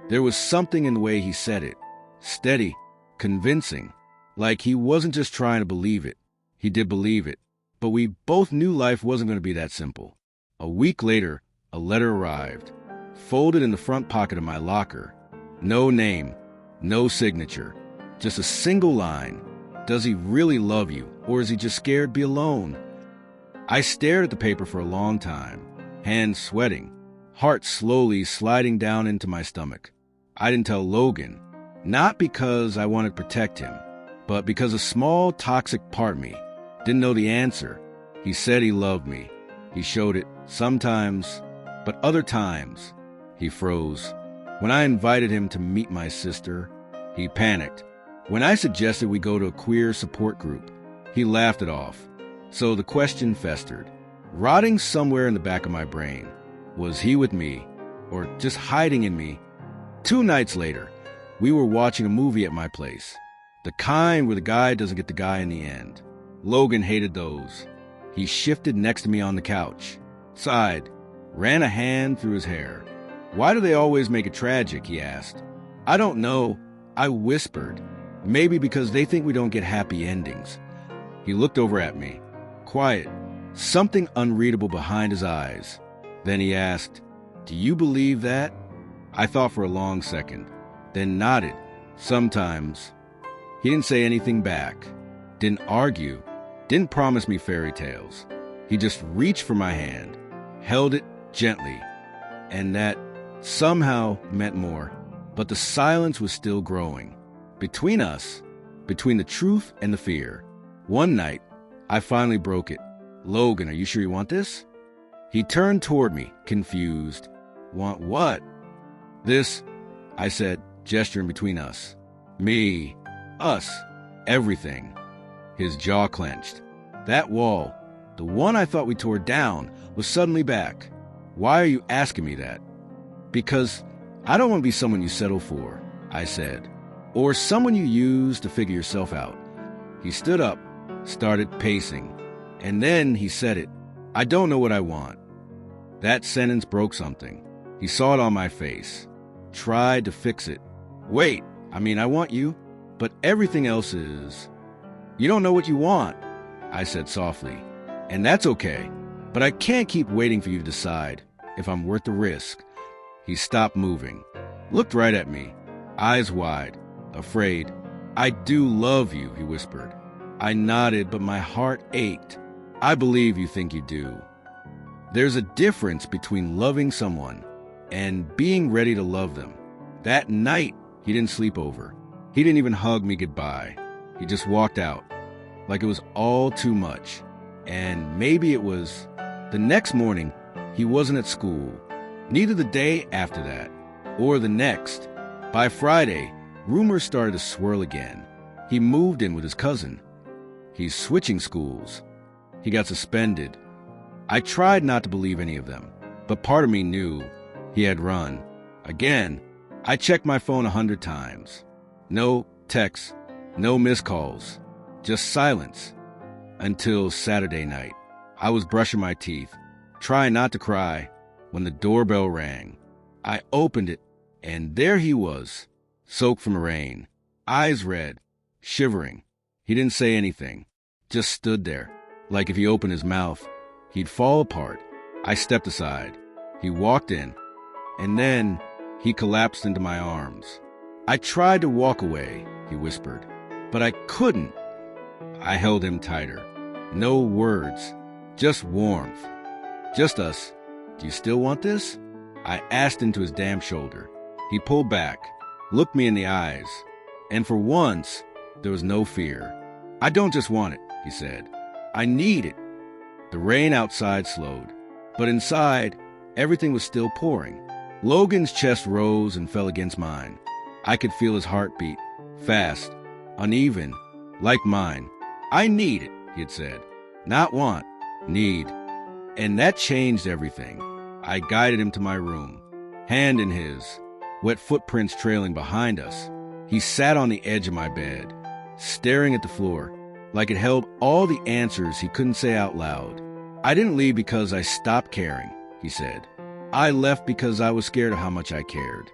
There was something in the way he said it, steady, convincing, like he wasn't just trying to believe it. He did believe it, but we both knew life wasn't going to be that simple. A week later, a letter arrived, folded in the front pocket of my locker. No name, no signature, just a single line. Does he really love you, or is he just scared to be alone? I stared at the paper for a long time, hands sweating, heart slowly sliding down into my stomach. I didn't tell Logan, not because I wanted to protect him, but because a small toxic part of me didn't know the answer. He said he loved me. He showed it sometimes, but other times he froze. When I invited him to meet my sister, he panicked. When I suggested we go to a queer support group, he laughed it off. So the question festered, rotting somewhere in the back of my brain. Was he with me, or just hiding in me? 2 nights later, we were watching a movie at my place. The kind where the guy doesn't get the guy in the end. Logan hated those. He shifted next to me on the couch, sighed, ran a hand through his hair. Why do they always make it tragic, he asked. I don't know, I whispered. Maybe because they think we don't get happy endings. He looked over at me, quiet, something unreadable behind his eyes. Then he asked, do you believe that? I thought for a long second, then nodded. Sometimes. He didn't say anything back, didn't argue, didn't promise me fairy tales. He just reached for my hand, held it gently, and that somehow meant more, but the silence was still growing. Between us, between the truth and the fear. One night, I finally broke it. "Logan, are you sure you want this?" He turned toward me, confused. "Want what?" "This," I said, gesturing between us. "Me. Us. Everything." His jaw clenched. That wall, the one I thought we tore down, was suddenly back. "Why are you asking me that?" "Because I don't want to be someone you settle for," I said. "Or someone you use to figure yourself out." He stood up, started pacing, and then he said it. "I don't know what I want." That sentence broke something. He saw it on my face. Tried to fix it. "Wait, I want you, but everything else is..." "You don't know what you want," I said softly. "And that's okay, but I can't keep waiting for you to decide if I'm worth the risk." He stopped moving, looked right at me, eyes wide, afraid. "I do love you," he whispered. I nodded, but my heart ached. "I believe you think you do." There's a difference between loving someone and being ready to love them. That night, he didn't sleep over. He didn't even hug me goodbye. He just walked out, like it was all too much. And maybe it was. The next morning, he wasn't at school. Neither the day after that, or the next. By Friday, rumors started to swirl again. He moved in with his cousin. He's switching schools. He got suspended. I tried not to believe any of them, but part of me knew he had run. Again, I checked my phone 100 times. No texts, no missed calls, just silence. Until Saturday night. I was brushing my teeth, trying not to cry, when the doorbell rang. I opened it, and there he was, soaked from rain, eyes red, shivering. He didn't say anything, just stood there, like if he opened his mouth, he'd fall apart. I stepped aside. He walked in, and then he collapsed into my arms. "I tried to walk away," he whispered, "but I couldn't." I held him tighter. No words, just warmth. Just us. "Do you still want this?" I asked into his damp shoulder. He pulled back, looked me in the eyes, and for once, there was no fear. "I don't just want it," he said. "I need it." The rain outside slowed, but inside, everything was still pouring. Logan's chest rose and fell against mine. I could feel his heartbeat, fast, uneven, like mine. "I need it," he had said. "Not want, need." And that changed everything. I guided him to my room, hand in his, wet footprints trailing behind us. He sat on the edge of my bed, staring at the floor, like it held all the answers he couldn't say out loud. "I didn't leave because I stopped caring," he said. "I left because I was scared of how much I cared."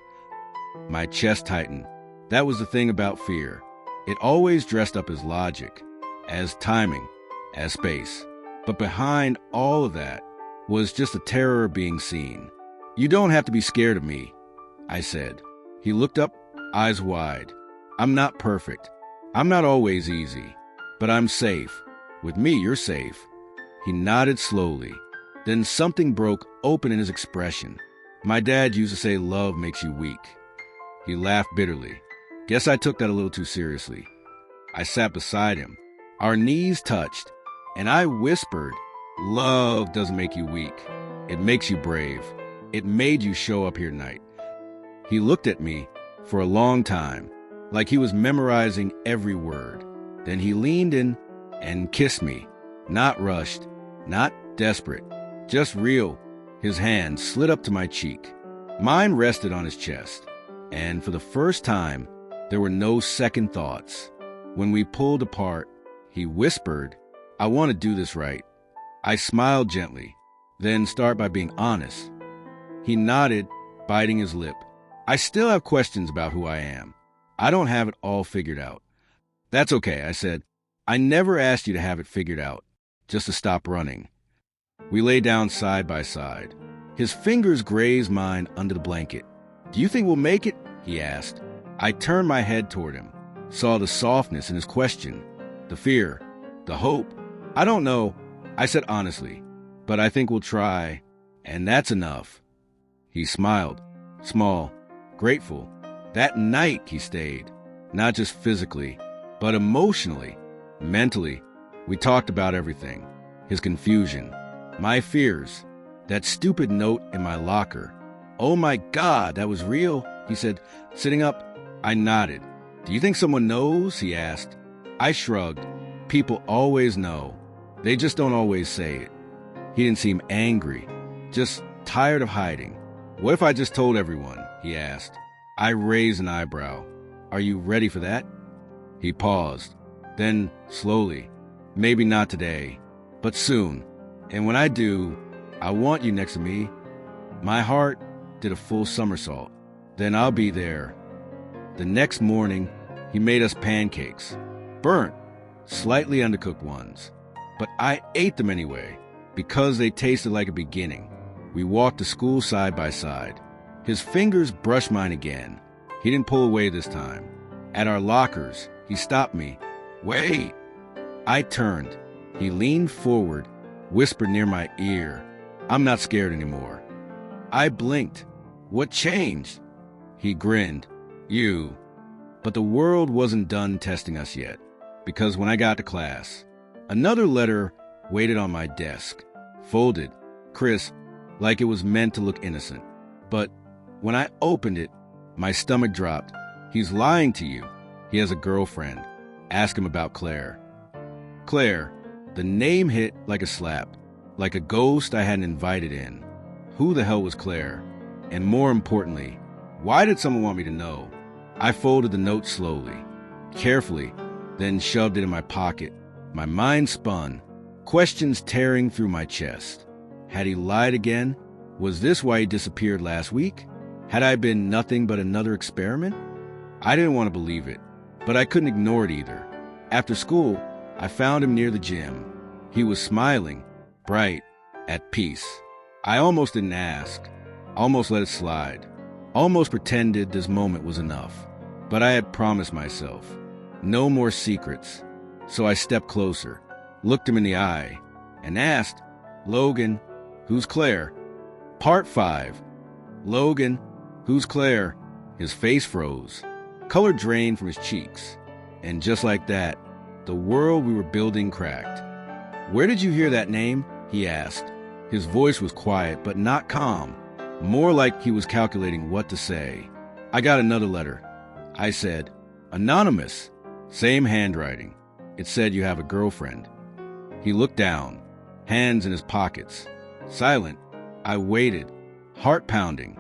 My chest tightened. That was the thing about fear. It always dressed up as logic, as timing, as space. But behind all of that was just a terror of being seen. "You don't have to be scared of me," I said. He looked up, eyes wide. "I'm not perfect. I'm not always easy. But I'm safe. With me, you're safe." He nodded slowly. Then something broke open in his expression. My dad used to say love makes you weak. He laughed bitterly. Guess I took that a little too seriously. I sat beside him. Our knees touched, and I whispered, "Love doesn't make you weak. It makes you brave. It made you show up here tonight." He looked at me for a long time, like he was memorizing every word. Then he leaned in and kissed me, not rushed, not desperate, just real. His hand slid up to my cheek. Mine rested on his chest, and for the first time, there were no second thoughts. When we pulled apart, he whispered, "I want to do this right." I smiled gently, then start by being honest. He nodded, biting his lip. "I still have questions about who I am. I don't have it all figured out." "That's okay," I said. "I never asked you to have it figured out, just to stop running." We lay down side by side. His fingers grazed mine under the blanket. "Do you think we'll make it?" he asked. I turned my head toward him, saw the softness in his question, the fear, the hope. "I don't know," I said honestly, "but I think we'll try, and that's enough." He smiled. small, grateful. That night he stayed, not just physically, but emotionally, mentally. We talked about everything. His confusion, my fears, that stupid note in my locker. Oh my God, that was real, he said, sitting up. I nodded. Do you think someone knows? He asked. I shrugged. People always know. They just don't always say it. He didn't seem angry, just tired of hiding. What if I just told everyone? He asked. I raised an eyebrow. Are you ready for that? He paused. Then, slowly, maybe not today, but soon. And when I do, I want you next to me. My heart did a full somersault. Then I'll be there. The next morning, he made us pancakes. Burnt, slightly undercooked ones. But I ate them anyway, because they tasted like a beginning. We walked to school side by side. His fingers brushed mine again. He didn't pull away this time. At our lockers, he stopped me. Wait! I turned. He leaned forward, whispered near my ear. I'm not scared anymore. I blinked. What changed? He grinned. You. But the world wasn't done testing us yet, because when I got to class, another letter waited on my desk, folded, crisp, like it was meant to look innocent. But when I opened it, my stomach dropped. He's lying to you. He has a girlfriend. Ask him about Claire. Claire. The name hit like a slap, like a ghost I hadn't invited in. Who the hell was Claire? And more importantly, why did someone want me to know? I folded the note slowly, carefully, then shoved it in my pocket. My mind spun, questions tearing through my chest. Had he lied again? Was this why he disappeared last week? Had I been nothing but another experiment? I didn't want to believe it, but I couldn't ignore it either. After school, I found him near the gym. He was smiling, bright, at peace. I almost didn't ask, almost let it slide, almost pretended this moment was enough. But I had promised myself, no more secrets. So I stepped closer, looked him in the eye, and asked, Logan, who's Claire? Part 5. Logan, who's Claire? His face froze. Color drained from his cheeks. And just like that, the world we were building cracked. Where did you hear that name? He asked. His voice was quiet, but not calm. More like he was calculating what to say. I got another letter. I said, anonymous. Same handwriting. It said you have a girlfriend. He looked down, hands in his pockets. Silent. I waited, heart pounding.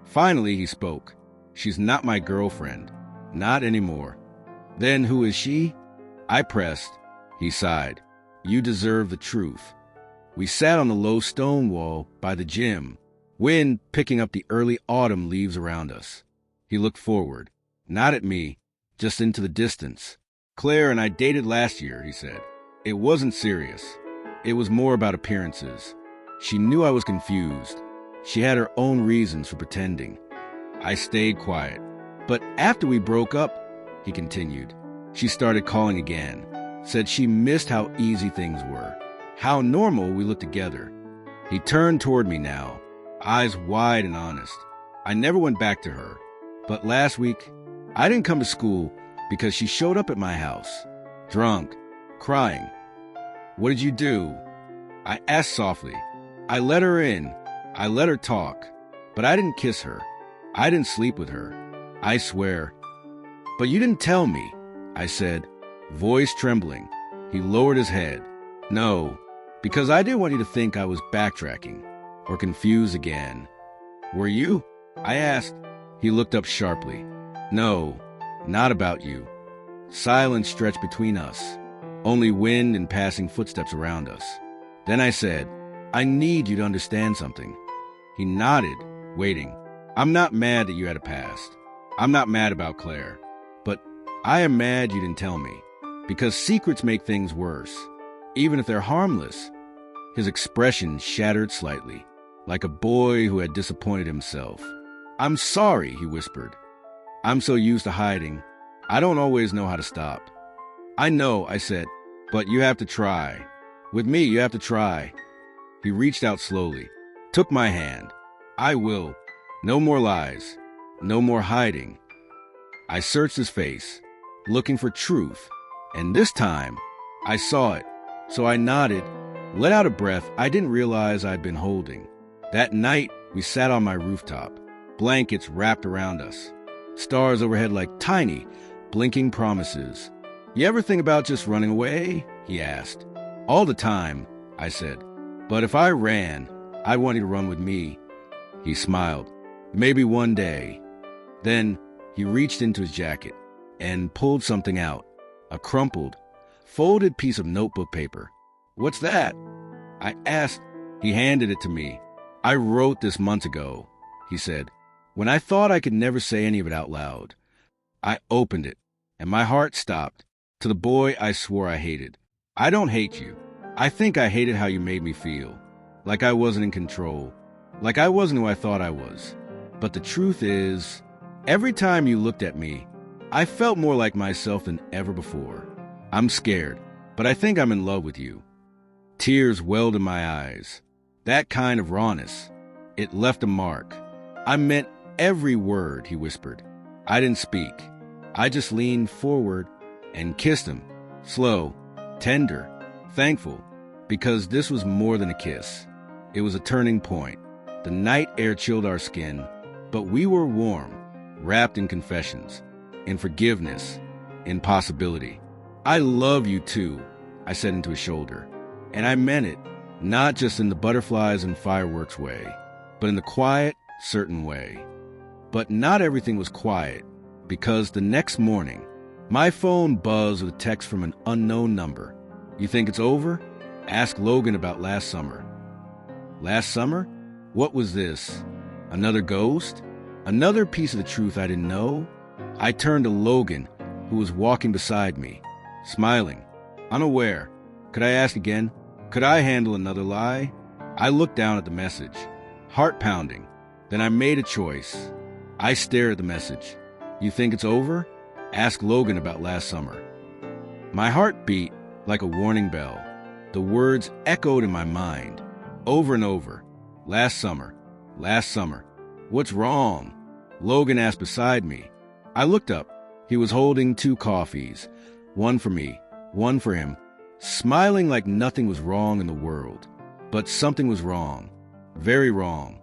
Finally, he spoke. She's not my girlfriend. Not anymore. Then who is she? I pressed. He sighed. You deserve the truth. We sat on the low stone wall by the gym, wind picking up the early autumn leaves around us. He looked forward, not at me, just into the distance. Claire and I dated last year, he said. It wasn't serious. It was more about appearances. She knew I was confused. She had her own reasons for pretending. I stayed quiet. But after we broke up, he continued, she started calling again. Said she missed how easy things were, how normal we looked together. He turned toward me now, eyes wide and honest. I never went back to her. But last week, I didn't come to school because she showed up at my house, drunk, crying. What did you do? I asked softly. I let her in. I let her talk. But I didn't kiss her. I didn't sleep with her. I swear. But you didn't tell me, I said, voice trembling. He lowered his head. No, because I didn't want you to think I was backtracking or confused again. Were you? I asked. He looked up sharply. No, not about you. Silence stretched between us, only wind and passing footsteps around us. Then I said, I need you to understand something. He nodded, waiting. I'm not mad that you had a past. I'm not mad about Claire. But I am mad you didn't tell me. Because secrets make things worse, even if they're harmless. His expression shattered slightly, like a boy who had disappointed himself. I'm sorry, he whispered. I'm so used to hiding. I don't always know how to stop. I know, I said, but you have to try. With me, you have to try. He reached out slowly, took my hand. I will. No more lies. No more hiding. I searched his face, looking for truth, and this time, I saw it. So I nodded, let out a breath I didn't realize I'd been holding. That night, we sat on my rooftop, blankets wrapped around us, stars overhead like tiny, blinking promises. You ever think about just running away? He asked. All the time, I said. But if I ran, I want you to run with me. He smiled. Maybe one day. Then he reached into his jacket and pulled something out, a crumpled, folded piece of notebook paper. What's that? I asked. He handed it to me. I wrote this months ago, he said, when I thought I could never say any of it out loud. I opened it, and my heart stopped. To the boy I swore I hated. I don't hate you. I think I hated how you made me feel. Like I wasn't in control. Like I wasn't who I thought I was. But the truth is, every time you looked at me, I felt more like myself than ever before. I'm scared, but I think I'm in love with you. Tears welled in my eyes. That kind of rawness. It left a mark. I meant every word, he whispered. I didn't speak. I just leaned forward and kissed him. Slow, tender, thankful, because this was more than a kiss. It was a turning point. The night air chilled our skin, but we were warm, wrapped in confessions, in forgiveness, in possibility. I love you too, I said into his shoulder. And I meant it, not just in the butterflies and fireworks way, but in the quiet, certain way. But not everything was quiet, because the next morning, my phone buzzed with a text from an unknown number. You think it's over? Ask Logan about last summer. Last summer? What was this? Another ghost? Another piece of the truth I didn't know? I turned to Logan, who was walking beside me, smiling, unaware. Could I ask again? Could I handle another lie? I looked down at the message, heart pounding. Then I made a choice. I stared at the message. You think it's over? Ask Logan about last summer. My heart beat like a warning bell. The words echoed in my mind, over and over. Last summer. Last summer. What's wrong? Logan asked beside me. I looked up. He was holding 2 coffees, one for me, one for him, smiling like nothing was wrong in the world. But something was wrong. Very wrong.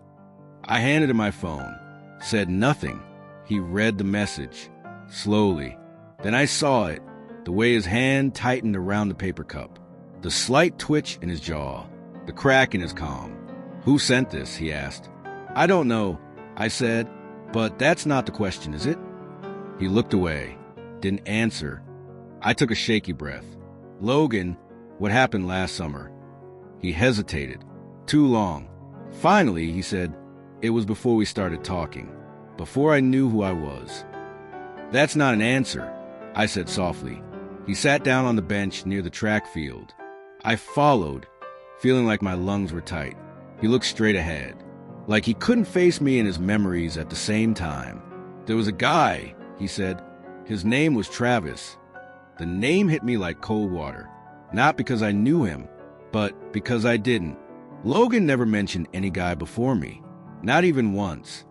I handed him my phone, said nothing. He read the message, slowly. Then I saw it, the way his hand tightened around the paper cup, the slight twitch in his jaw, the crack in his calm. Who sent this? He asked. I don't know, I said, but that's not the question, is it? He looked away, didn't answer. I took a shaky breath. Logan, what happened last summer? He hesitated. Too long. Finally, he said, it was before we started talking, before I knew who I was. That's not an answer, I said softly. He sat down on the bench near the track field. I followed, feeling like my lungs were tight. He looked straight ahead, like he couldn't face me and his memories at the same time. There was a guy, he said. His name was Travis. The name hit me like cold water, not because I knew him, but because I didn't. Logan never mentioned any guy before me, not even once.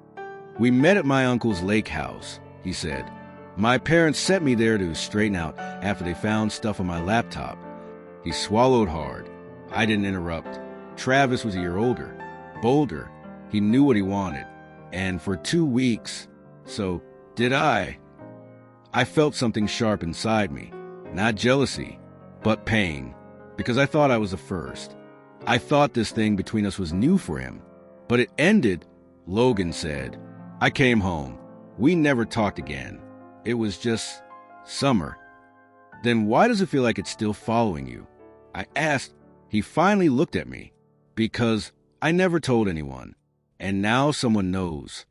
We met at my uncle's lake house, he said. My parents sent me there to straighten out after they found stuff on my laptop. He swallowed hard. I didn't interrupt. Travis was a year older, bolder. He knew what he wanted. And for 2 weeks, so did I. I felt something sharp inside me. Not jealousy, but pain. Because I thought I was the first. I thought this thing between us was new for him. But it ended, Logan said. I came home. We never talked again. It was just summer. Then why does it feel like it's still following you? I asked. He finally looked at me. Because I never told anyone. And now someone knows.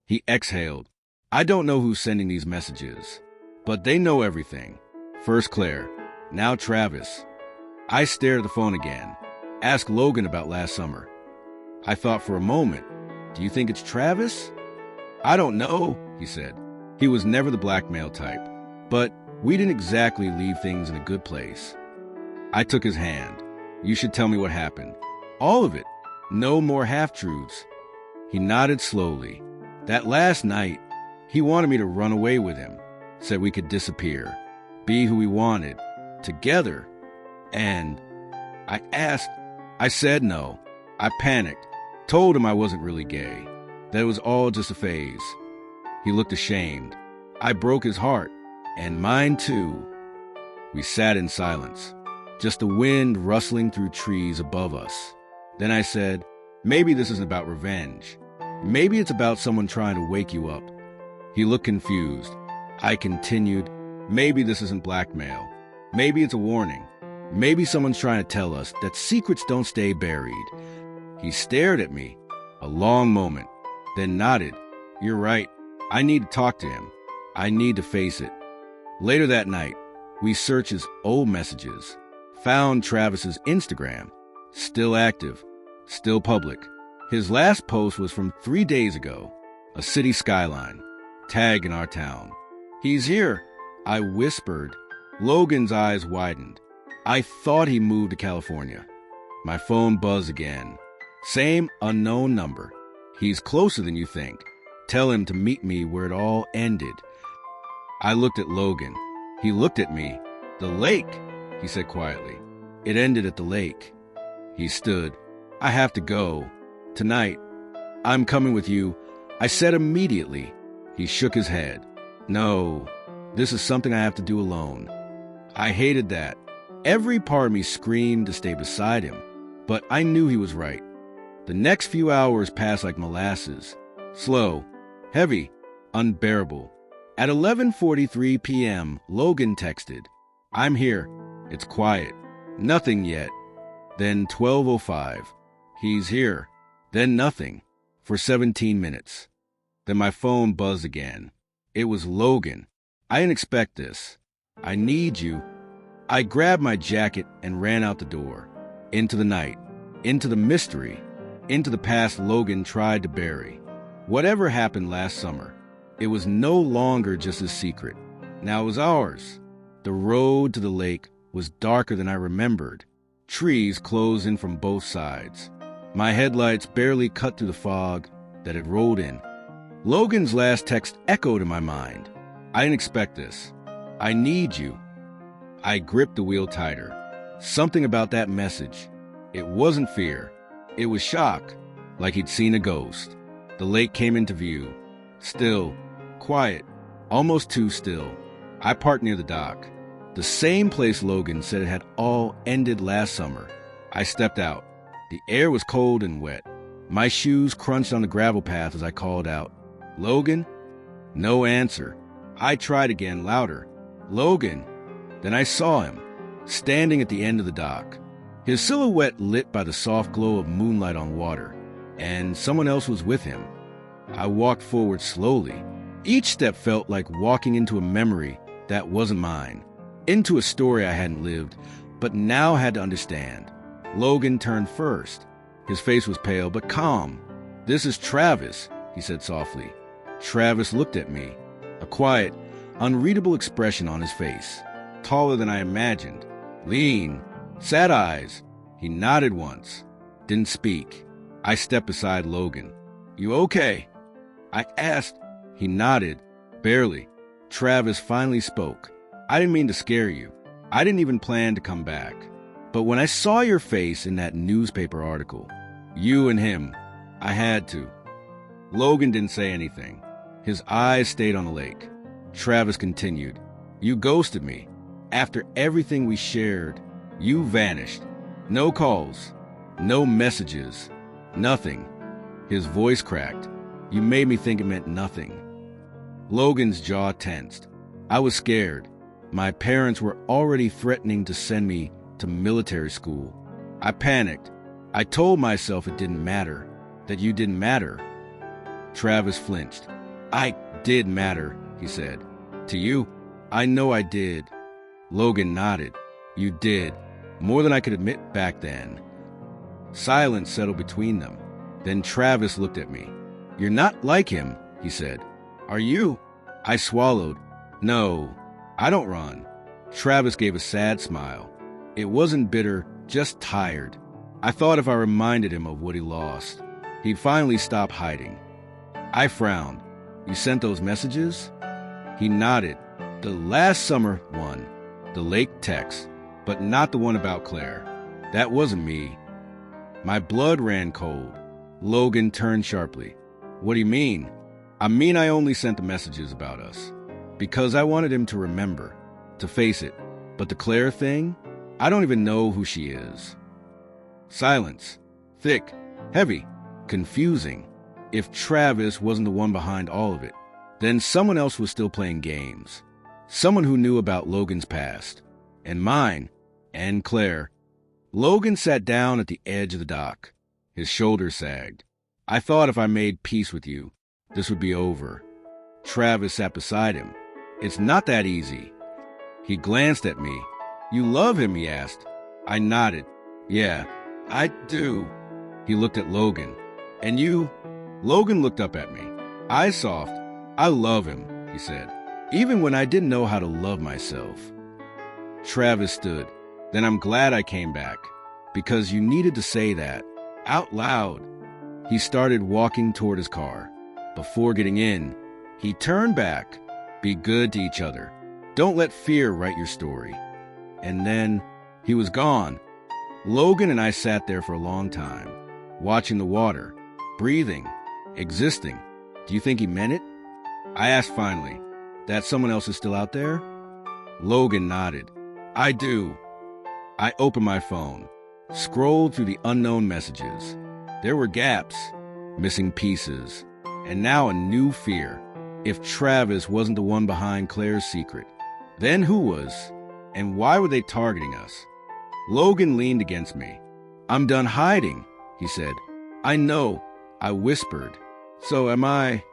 He exhaled. I don't know who's sending these messages, but they know everything. First Claire, now Travis. I stared at the phone again. Ask Logan about last summer. I thought for a moment. Do you think it's Travis? I don't know, he said. He was never the blackmail type, but we didn't exactly leave things in a good place. I took his hand. You should tell me what happened. All of it. No more half-truths. He nodded slowly. That last night, he wanted me to run away with him, said we could disappear, be who we wanted, together. And I said no. I panicked, told him I wasn't really gay, that it was all just a phase. He looked ashamed. I broke his heart, and mine too. We sat in silence, just the wind rustling through trees above us. Then I said, maybe this isn't about revenge. Maybe it's about someone trying to wake you up. He looked confused. I continued, maybe this isn't blackmail. Maybe it's a warning. Maybe someone's trying to tell us that secrets don't stay buried. He stared at me a long moment, then nodded. You're right. I need to talk to him. I need to face it. Later that night, we searched his old messages, found Travis's Instagram, still active, still public. His last post was from 3 days ago, a city skyline, tag in our town. He's here, I whispered. Logan's eyes widened. I thought he moved to California. My phone buzzed again. Same unknown number. He's closer than you think. Tell him to meet me where it all ended. I looked at Logan. He looked at me. The lake, he said quietly. It ended at the lake. He stood. I have to go. Tonight. I'm coming with you, I said immediately. He shook his head. No, this is something I have to do alone. I hated that. Every part of me screamed to stay beside him, but I knew he was right. The next few hours passed like molasses. Slow, heavy, unbearable. At 11:43 p.m., Logan texted, I'm here. It's quiet. Nothing yet. Then 12:05. He's here. Then nothing. For 17 minutes. Then my phone buzzed again. It was Logan. I didn't expect this. I need you. I grabbed my jacket and ran out the door. Into the night. Into the mystery. Into the past Logan tried to bury. Whatever happened last summer, it was no longer just a secret. Now it was ours. The road to the lake was darker than I remembered. Trees closed in from both sides. My headlights barely cut through the fog that had rolled in. Logan's last text echoed in my mind. I didn't expect this. I need you. I gripped the wheel tighter. Something about that message. It wasn't fear. It was shock, like he'd seen a ghost. The lake came into view. Still, quiet, almost too still. I parked near the dock. The same place Logan said it had all ended last summer. I stepped out. The air was cold and wet. My shoes crunched on the gravel path as I called out, Logan? No answer. I tried again, louder. Logan. Then I saw him, standing at the end of the dock. His silhouette lit by the soft glow of moonlight on water, and someone else was with him. I walked forward slowly. Each step felt like walking into a memory that wasn't mine, into a story I hadn't lived, but now had to understand. Logan turned first. His face was pale but calm. This is Travis, he said softly. Travis looked at me, a quiet, unreadable expression on his face. Taller than I imagined. Lean. Sad eyes. He nodded once. Didn't speak. I stepped beside Logan. You okay? I asked. He nodded. Barely. Travis finally spoke. I didn't mean to scare you. I didn't even plan to come back. But when I saw your face in that newspaper article, you and him, I had to. Logan didn't say anything. His eyes stayed on the lake. Travis continued. You ghosted me. After everything we shared, you vanished. No calls. No messages. Nothing. His voice cracked. You made me think it meant nothing. Logan's jaw tensed. I was scared. My parents were already threatening to send me to military school. I panicked. I told myself it didn't matter, that you didn't matter. Travis flinched. I did matter, he said. To you? I know I did. Logan nodded. You did. More than I could admit back then. Silence settled between them. Then Travis looked at me. You're not like him, he said. Are you? I swallowed. No, I don't run. Travis gave a sad smile. It wasn't bitter, just tired. I thought if I reminded him of what he lost, He'd finally stopped hiding. I frowned. You sent those messages? He nodded. The last summer one, the lake text, but not the one about Claire. That wasn't me. My blood ran cold. Logan turned sharply. What do you mean? I mean I only sent the messages about us. Because I wanted him to remember, to face it. But the Claire thing? I don't even know who she is. Silence. Thick. Heavy. Confusing. If Travis wasn't the one behind all of it, then someone else was still playing games. Someone who knew about Logan's past. And mine. And Claire. Logan sat down at the edge of the dock. His shoulders sagged. I thought if I made peace with you, this would be over. Travis sat beside him. It's not that easy. He glanced at me. You love him, he asked. I nodded. Yeah, I do. He looked at Logan. And you? Logan looked up at me. Eyes soft. I love him, he said, even when I didn't know how to love myself. Travis stood. Then I'm glad I came back, because you needed to say that, out loud. He started walking toward his car. Before getting in, he turned back. Be good to each other. Don't let fear write your story. And then he was gone. Logan and I sat there for a long time, watching the water, breathing, existing. Do you think he meant it? I asked finally, that someone else is still out there? Logan nodded. I do. I opened my phone, scrolled through the unknown messages. There were gaps, missing pieces, and now a new fear. If Travis wasn't the one behind Claire's secret, then who was? And why were they targeting us? Logan leaned against me. I'm done hiding, he said. I know, I whispered. So am I.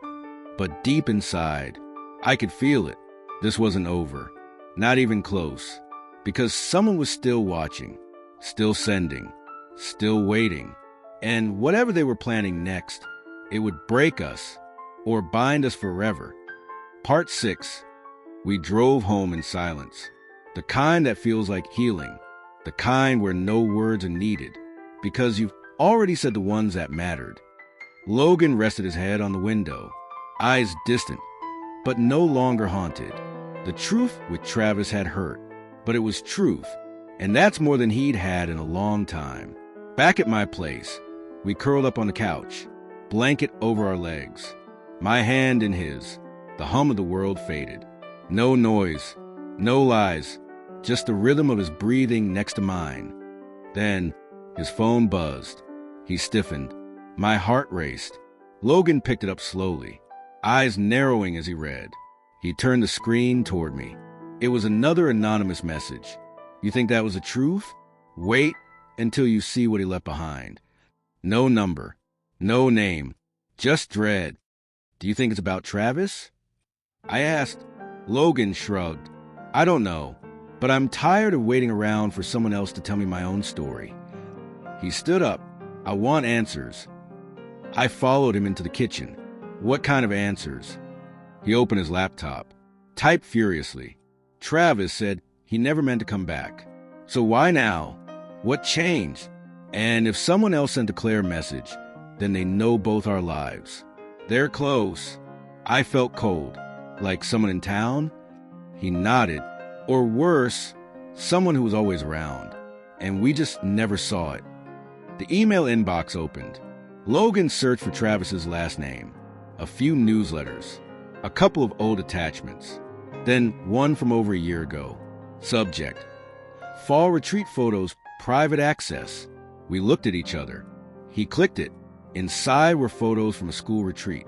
But deep inside, I could feel it. This wasn't over. Not even close. Because someone was still watching, still sending, still waiting. And whatever they were planning next, it would break us or bind us forever. Part 6. We drove home in silence. The kind that feels like healing. The kind where no words are needed, because you've already said the ones that mattered. Logan rested his head on the window, eyes distant, but no longer haunted. The truth with Travis had hurt, but it was truth, and that's more than he'd had in a long time. Back at my place, we curled up on the couch, blanket over our legs, my hand in his. The hum of the world faded. No noise, no lies, just the rhythm of his breathing next to mine. Then his phone buzzed. He stiffened. My heart raced. Logan picked it up slowly, eyes narrowing as he read. He turned the screen toward me. It was another anonymous message. You think that was the truth? Wait until you see what he left behind. No number, no name, just dread. Do you think it's about Travis? I asked. Logan shrugged. I don't know, but I'm tired of waiting around for someone else to tell me my own story. He stood up. I want answers. I followed him into the kitchen. What kind of answers? He opened his laptop, typed furiously. Travis said he never meant to come back. So why now? What changed? And if someone else sent a Claire message, then they know both our lives. They're close. I felt cold. Like someone in town? He nodded. Or worse, someone who was always around. And we just never saw it. The email inbox opened. Logan searched for Travis's last name. A few newsletters. A couple of old attachments. Then one from over a year ago. Subject: Fall retreat photos, private access. We looked at each other. He clicked it. Inside were photos from a school retreat.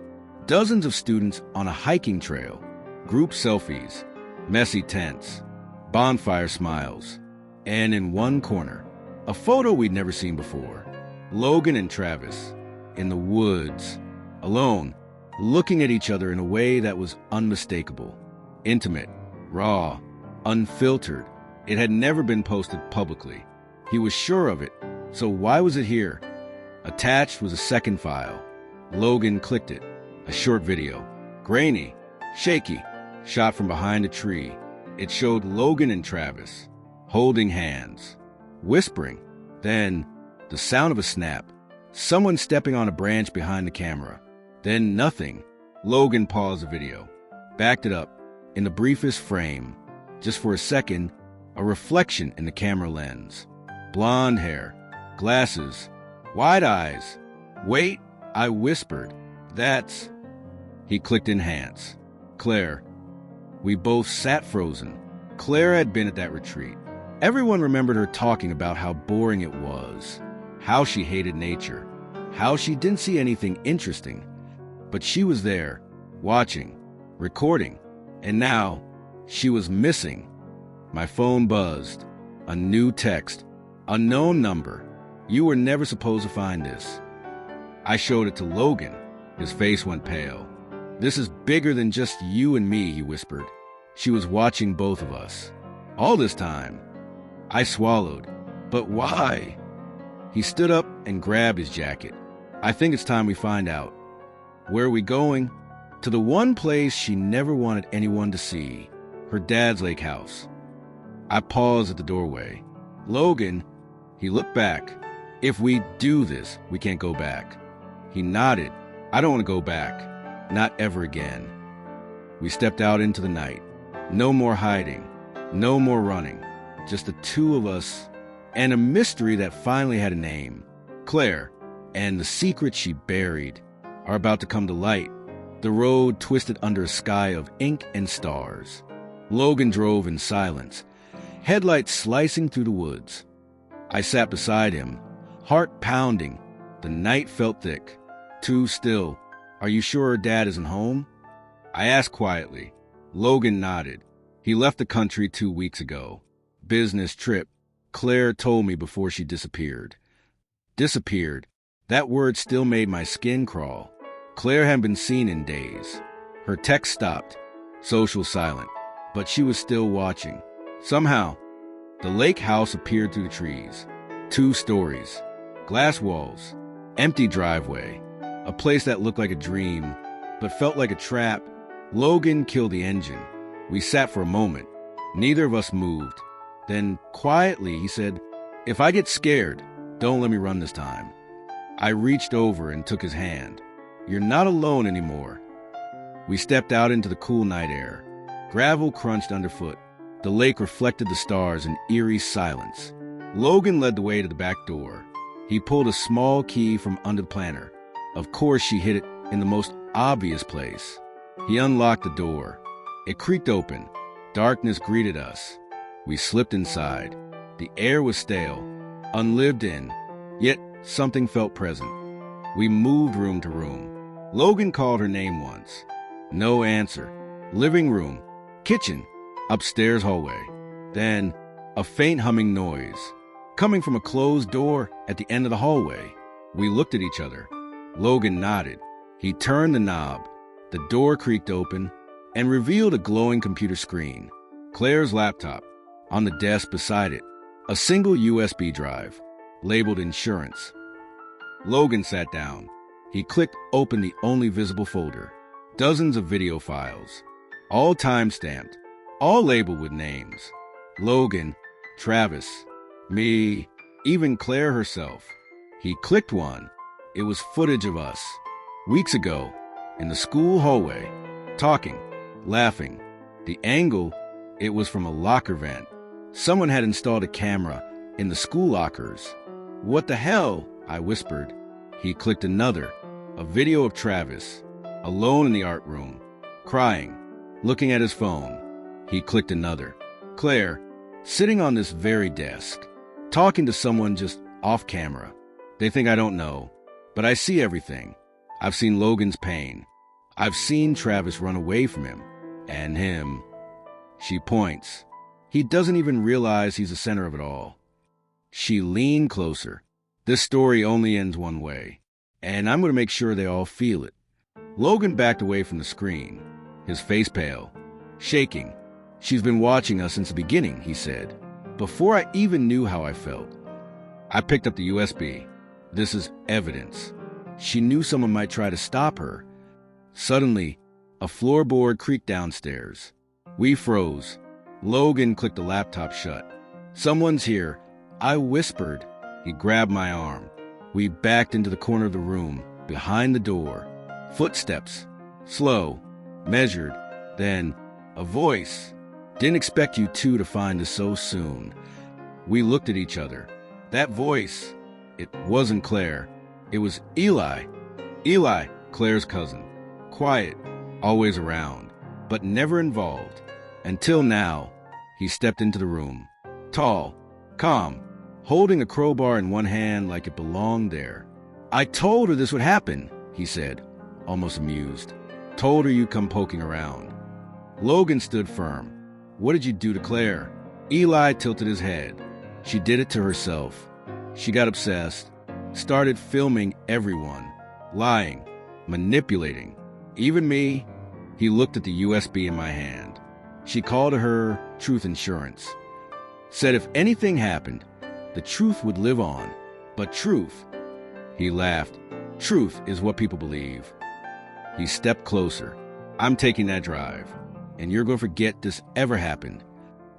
Dozens of students on a hiking trail. Group selfies. Messy tents. Bonfire smiles. And in one corner, a photo we'd never seen before. Logan and Travis. In the woods. Alone. Looking at each other in a way that was unmistakable. Intimate, raw, unfiltered. It had never been posted publicly. He was sure of it, so why was it here? Attached was a second file. Logan clicked it. A short video. Grainy, shaky, shot from behind a tree. It showed Logan and Travis, holding hands, whispering. Then, the sound of a snap. Someone stepping on a branch behind the camera. Then nothing. Logan paused the video, backed it up, in the briefest frame. Just for a second, a reflection in the camera lens. Blonde hair, glasses, wide eyes. Wait, I whispered. That's... He clicked enhance. Claire. We both sat frozen. Claire had been at that retreat. Everyone remembered her talking about how boring it was, how she hated nature, how she didn't see anything interesting. But she was there, watching, recording, and now she was missing. My phone buzzed. A new text. Unknown number. You were never supposed to find this. I showed it to Logan. His face went pale. This is bigger than just you and me, he whispered. She was watching both of us. All this time. I swallowed. But why? He stood up and grabbed his jacket. I think it's time we find out. Where are we going? To the one place she never wanted anyone to see. Her dad's lake house. I paused at the doorway. Logan, he looked back. If we do this, we can't go back. He nodded. I don't want to go back. Not ever again. We stepped out into the night. No more hiding. No more running. Just the two of us and a mystery that finally had a name. Claire and the secret she buried are about to come to light. The road twisted under a sky of ink and stars. Logan drove in silence, headlights slicing through the woods. I sat beside him, heart pounding. The night felt thick. Too still. Are you sure her dad isn't home? I asked quietly. Logan nodded. He left the country 2 weeks ago. Business trip. Claire told me before she disappeared. Disappeared. That word still made my skin crawl. Claire hadn't been seen in days. Her text stopped. Social silent. But she was still watching. Somehow, the lake house appeared through the trees. 2 stories. Glass walls. Empty driveway. A place that looked like a dream, but felt like a trap. Logan killed the engine. We sat for a moment. Neither of us moved. Then, quietly, he said, "If I get scared, don't let me run this time." I reached over and took his hand. "You're not alone anymore." We stepped out into the cool night air. Gravel crunched underfoot. The lake reflected the stars in eerie silence. Logan led the way to the back door. He pulled a small key from under the planter. Of course, she hid it in the most obvious place. He unlocked the door. It creaked open. Darkness greeted us. We slipped inside. The air was stale, unlived in, yet something felt present. We moved room to room. Logan called her name once. No answer. Living room, kitchen, upstairs hallway. Then, a faint humming noise, coming from a closed door at the end of the hallway. We looked at each other. Logan nodded. He turned the knob. The door creaked open and revealed a glowing computer screen. Claire's laptop. On the desk beside it, a single USB drive, labeled insurance. Logan sat down. He clicked open the only visible folder. Dozens of video files, all time-stamped, all labeled with names. Logan, Travis, me, even Claire herself. He clicked one. It was footage of us, weeks ago, in the school hallway, talking, laughing. The angle, it was from a locker vent. Someone had installed a camera in the school lockers. "What the hell?" I whispered. He clicked another, a video of Travis, alone in the art room, crying, looking at his phone. He clicked another. Claire, sitting on this very desk, talking to someone just off camera. They think I don't know, but I see everything. I've seen Logan's pain. I've seen Travis run away from him. And him. She points. He doesn't even realize he's the center of it all. She leaned closer. This story only ends one way, and I'm going to make sure they all feel it. Logan backed away from the screen, his face pale, shaking. "She's been watching us since the beginning," he said, before I even knew how I felt. I picked up the USB. This is evidence. She knew someone might try to stop her. Suddenly, a floorboard creaked downstairs. We froze. Logan clicked the laptop shut. "Someone's here," I whispered. He grabbed my arm. We backed into the corner of the room, behind the door. Footsteps. Slow. Measured. Then, a voice. Didn't expect you two to find us so soon. We looked at each other. That voice, it wasn't Claire. It was Eli. Eli, Claire's cousin. Quiet, always around, but never involved. Until now, he stepped into the room. Tall, calm, holding a crowbar in one hand like it belonged there. I told her this would happen, he said, almost amused. Told her you'd come poking around. Logan stood firm. What did you do to Claire? Eli tilted his head. She did it to herself. She got obsessed, started filming everyone, lying, manipulating. Even me. He looked at the USB in my hand. She called her truth insurance. Said if anything happened, the truth would live on. But truth, he laughed, truth is what people believe. He stepped closer. I'm taking that drive, and you're going to forget this ever happened.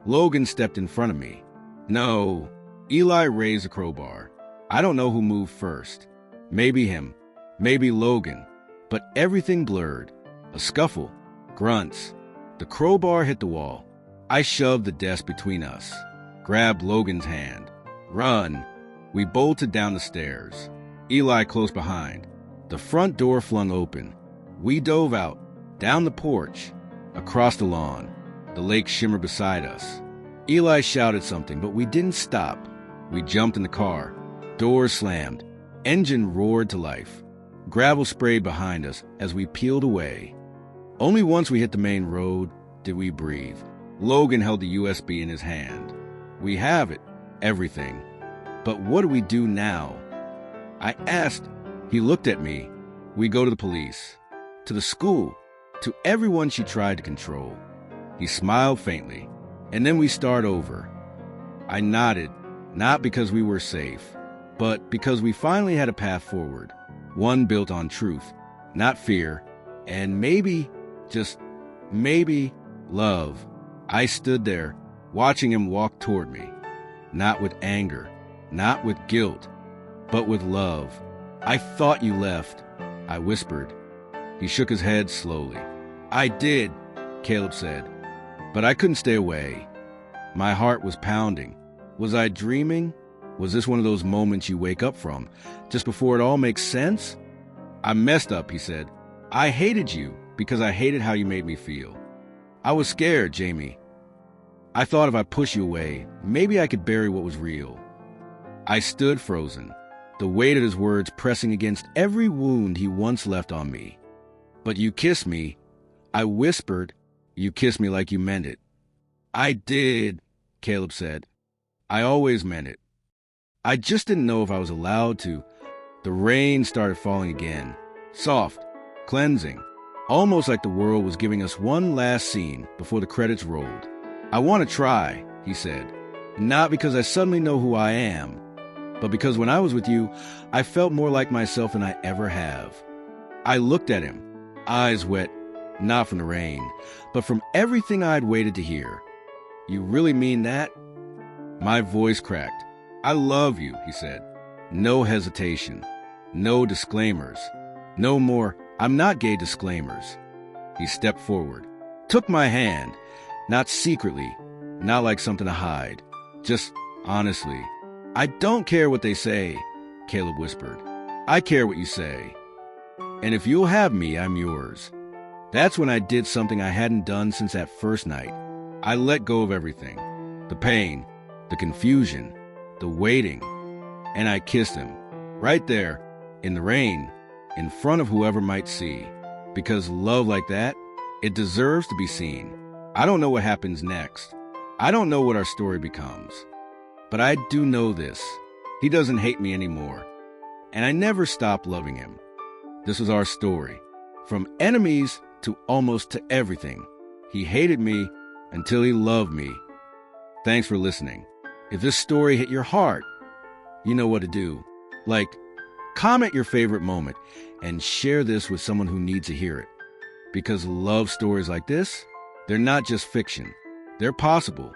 Logan stepped in front of me. No. Eli raised the crowbar. I don't know who moved first. Maybe him. Maybe Logan. But everything blurred. A scuffle. Grunts. The crowbar hit the wall. I shoved the desk between us. Grabbed Logan's hand. Run. We bolted down the stairs. Eli close behind. The front door flung open. We dove out. Down the porch. Across the lawn. The lake shimmered beside us. Eli shouted something, but we didn't stop. We jumped in the car. Doors slammed. Engine roared to life. Gravel sprayed behind us as we peeled away. Only once we hit the main road did we breathe. Logan held the USB in his hand. We have it. Everything. But what do we do now? I asked. He looked at me. We go to the police. To the school. To everyone she tried to control. He smiled faintly. And then we start over. I nodded, not because we were safe, but because we finally had a path forward. One built on truth, not fear, and maybe, just maybe, love. I stood there, watching him walk toward me. Not with anger, not with guilt, but with love. I thought you left, I whispered. He shook his head slowly. I did, Caleb said, but I couldn't stay away. My heart was pounding. Was I dreaming? Was this one of those moments you wake up from, just before it all makes sense? I messed up, he said. I hated you because I hated how you made me feel. I was scared, Jamie. I thought if I pushed you away, maybe I could bury what was real. I stood frozen, the weight of his words pressing against every wound he once left on me. But you kissed me. I whispered. You kissed me like you meant it. I did, Caleb said. I always meant it. I just didn't know if I was allowed to. The rain started falling again. Soft, cleansing, almost like the world was giving us one last scene before the credits rolled. I want to try, he said. Not because I suddenly know who I am, but because when I was with you, I felt more like myself than I ever have. I looked at him, eyes wet, not from the rain, but from everything I'd waited to hear. You really mean that? My voice cracked. I love you, he said. No hesitation. No disclaimers. No more, I'm not gay disclaimers. He stepped forward, took my hand, not secretly, not like something to hide, just honestly. I don't care what they say, Caleb whispered. I care what you say. And if you'll have me, I'm yours. That's when I did something I hadn't done since that first night. I let go of everything. The pain, the confusion, the waiting. And I kissed him. Right there, in the rain, in front of whoever might see. Because love like that, it deserves to be seen. I don't know what happens next. I don't know what our story becomes. But I do know this. He doesn't hate me anymore. And I never stopped loving him. This was our story. From enemies to almost to everything. He hated me until he loved me. Thanks for listening. If this story hit your heart, you know what to do. Like, comment your favorite moment and share this with someone who needs to hear it. Because love stories like this, they're not just fiction. They're possible.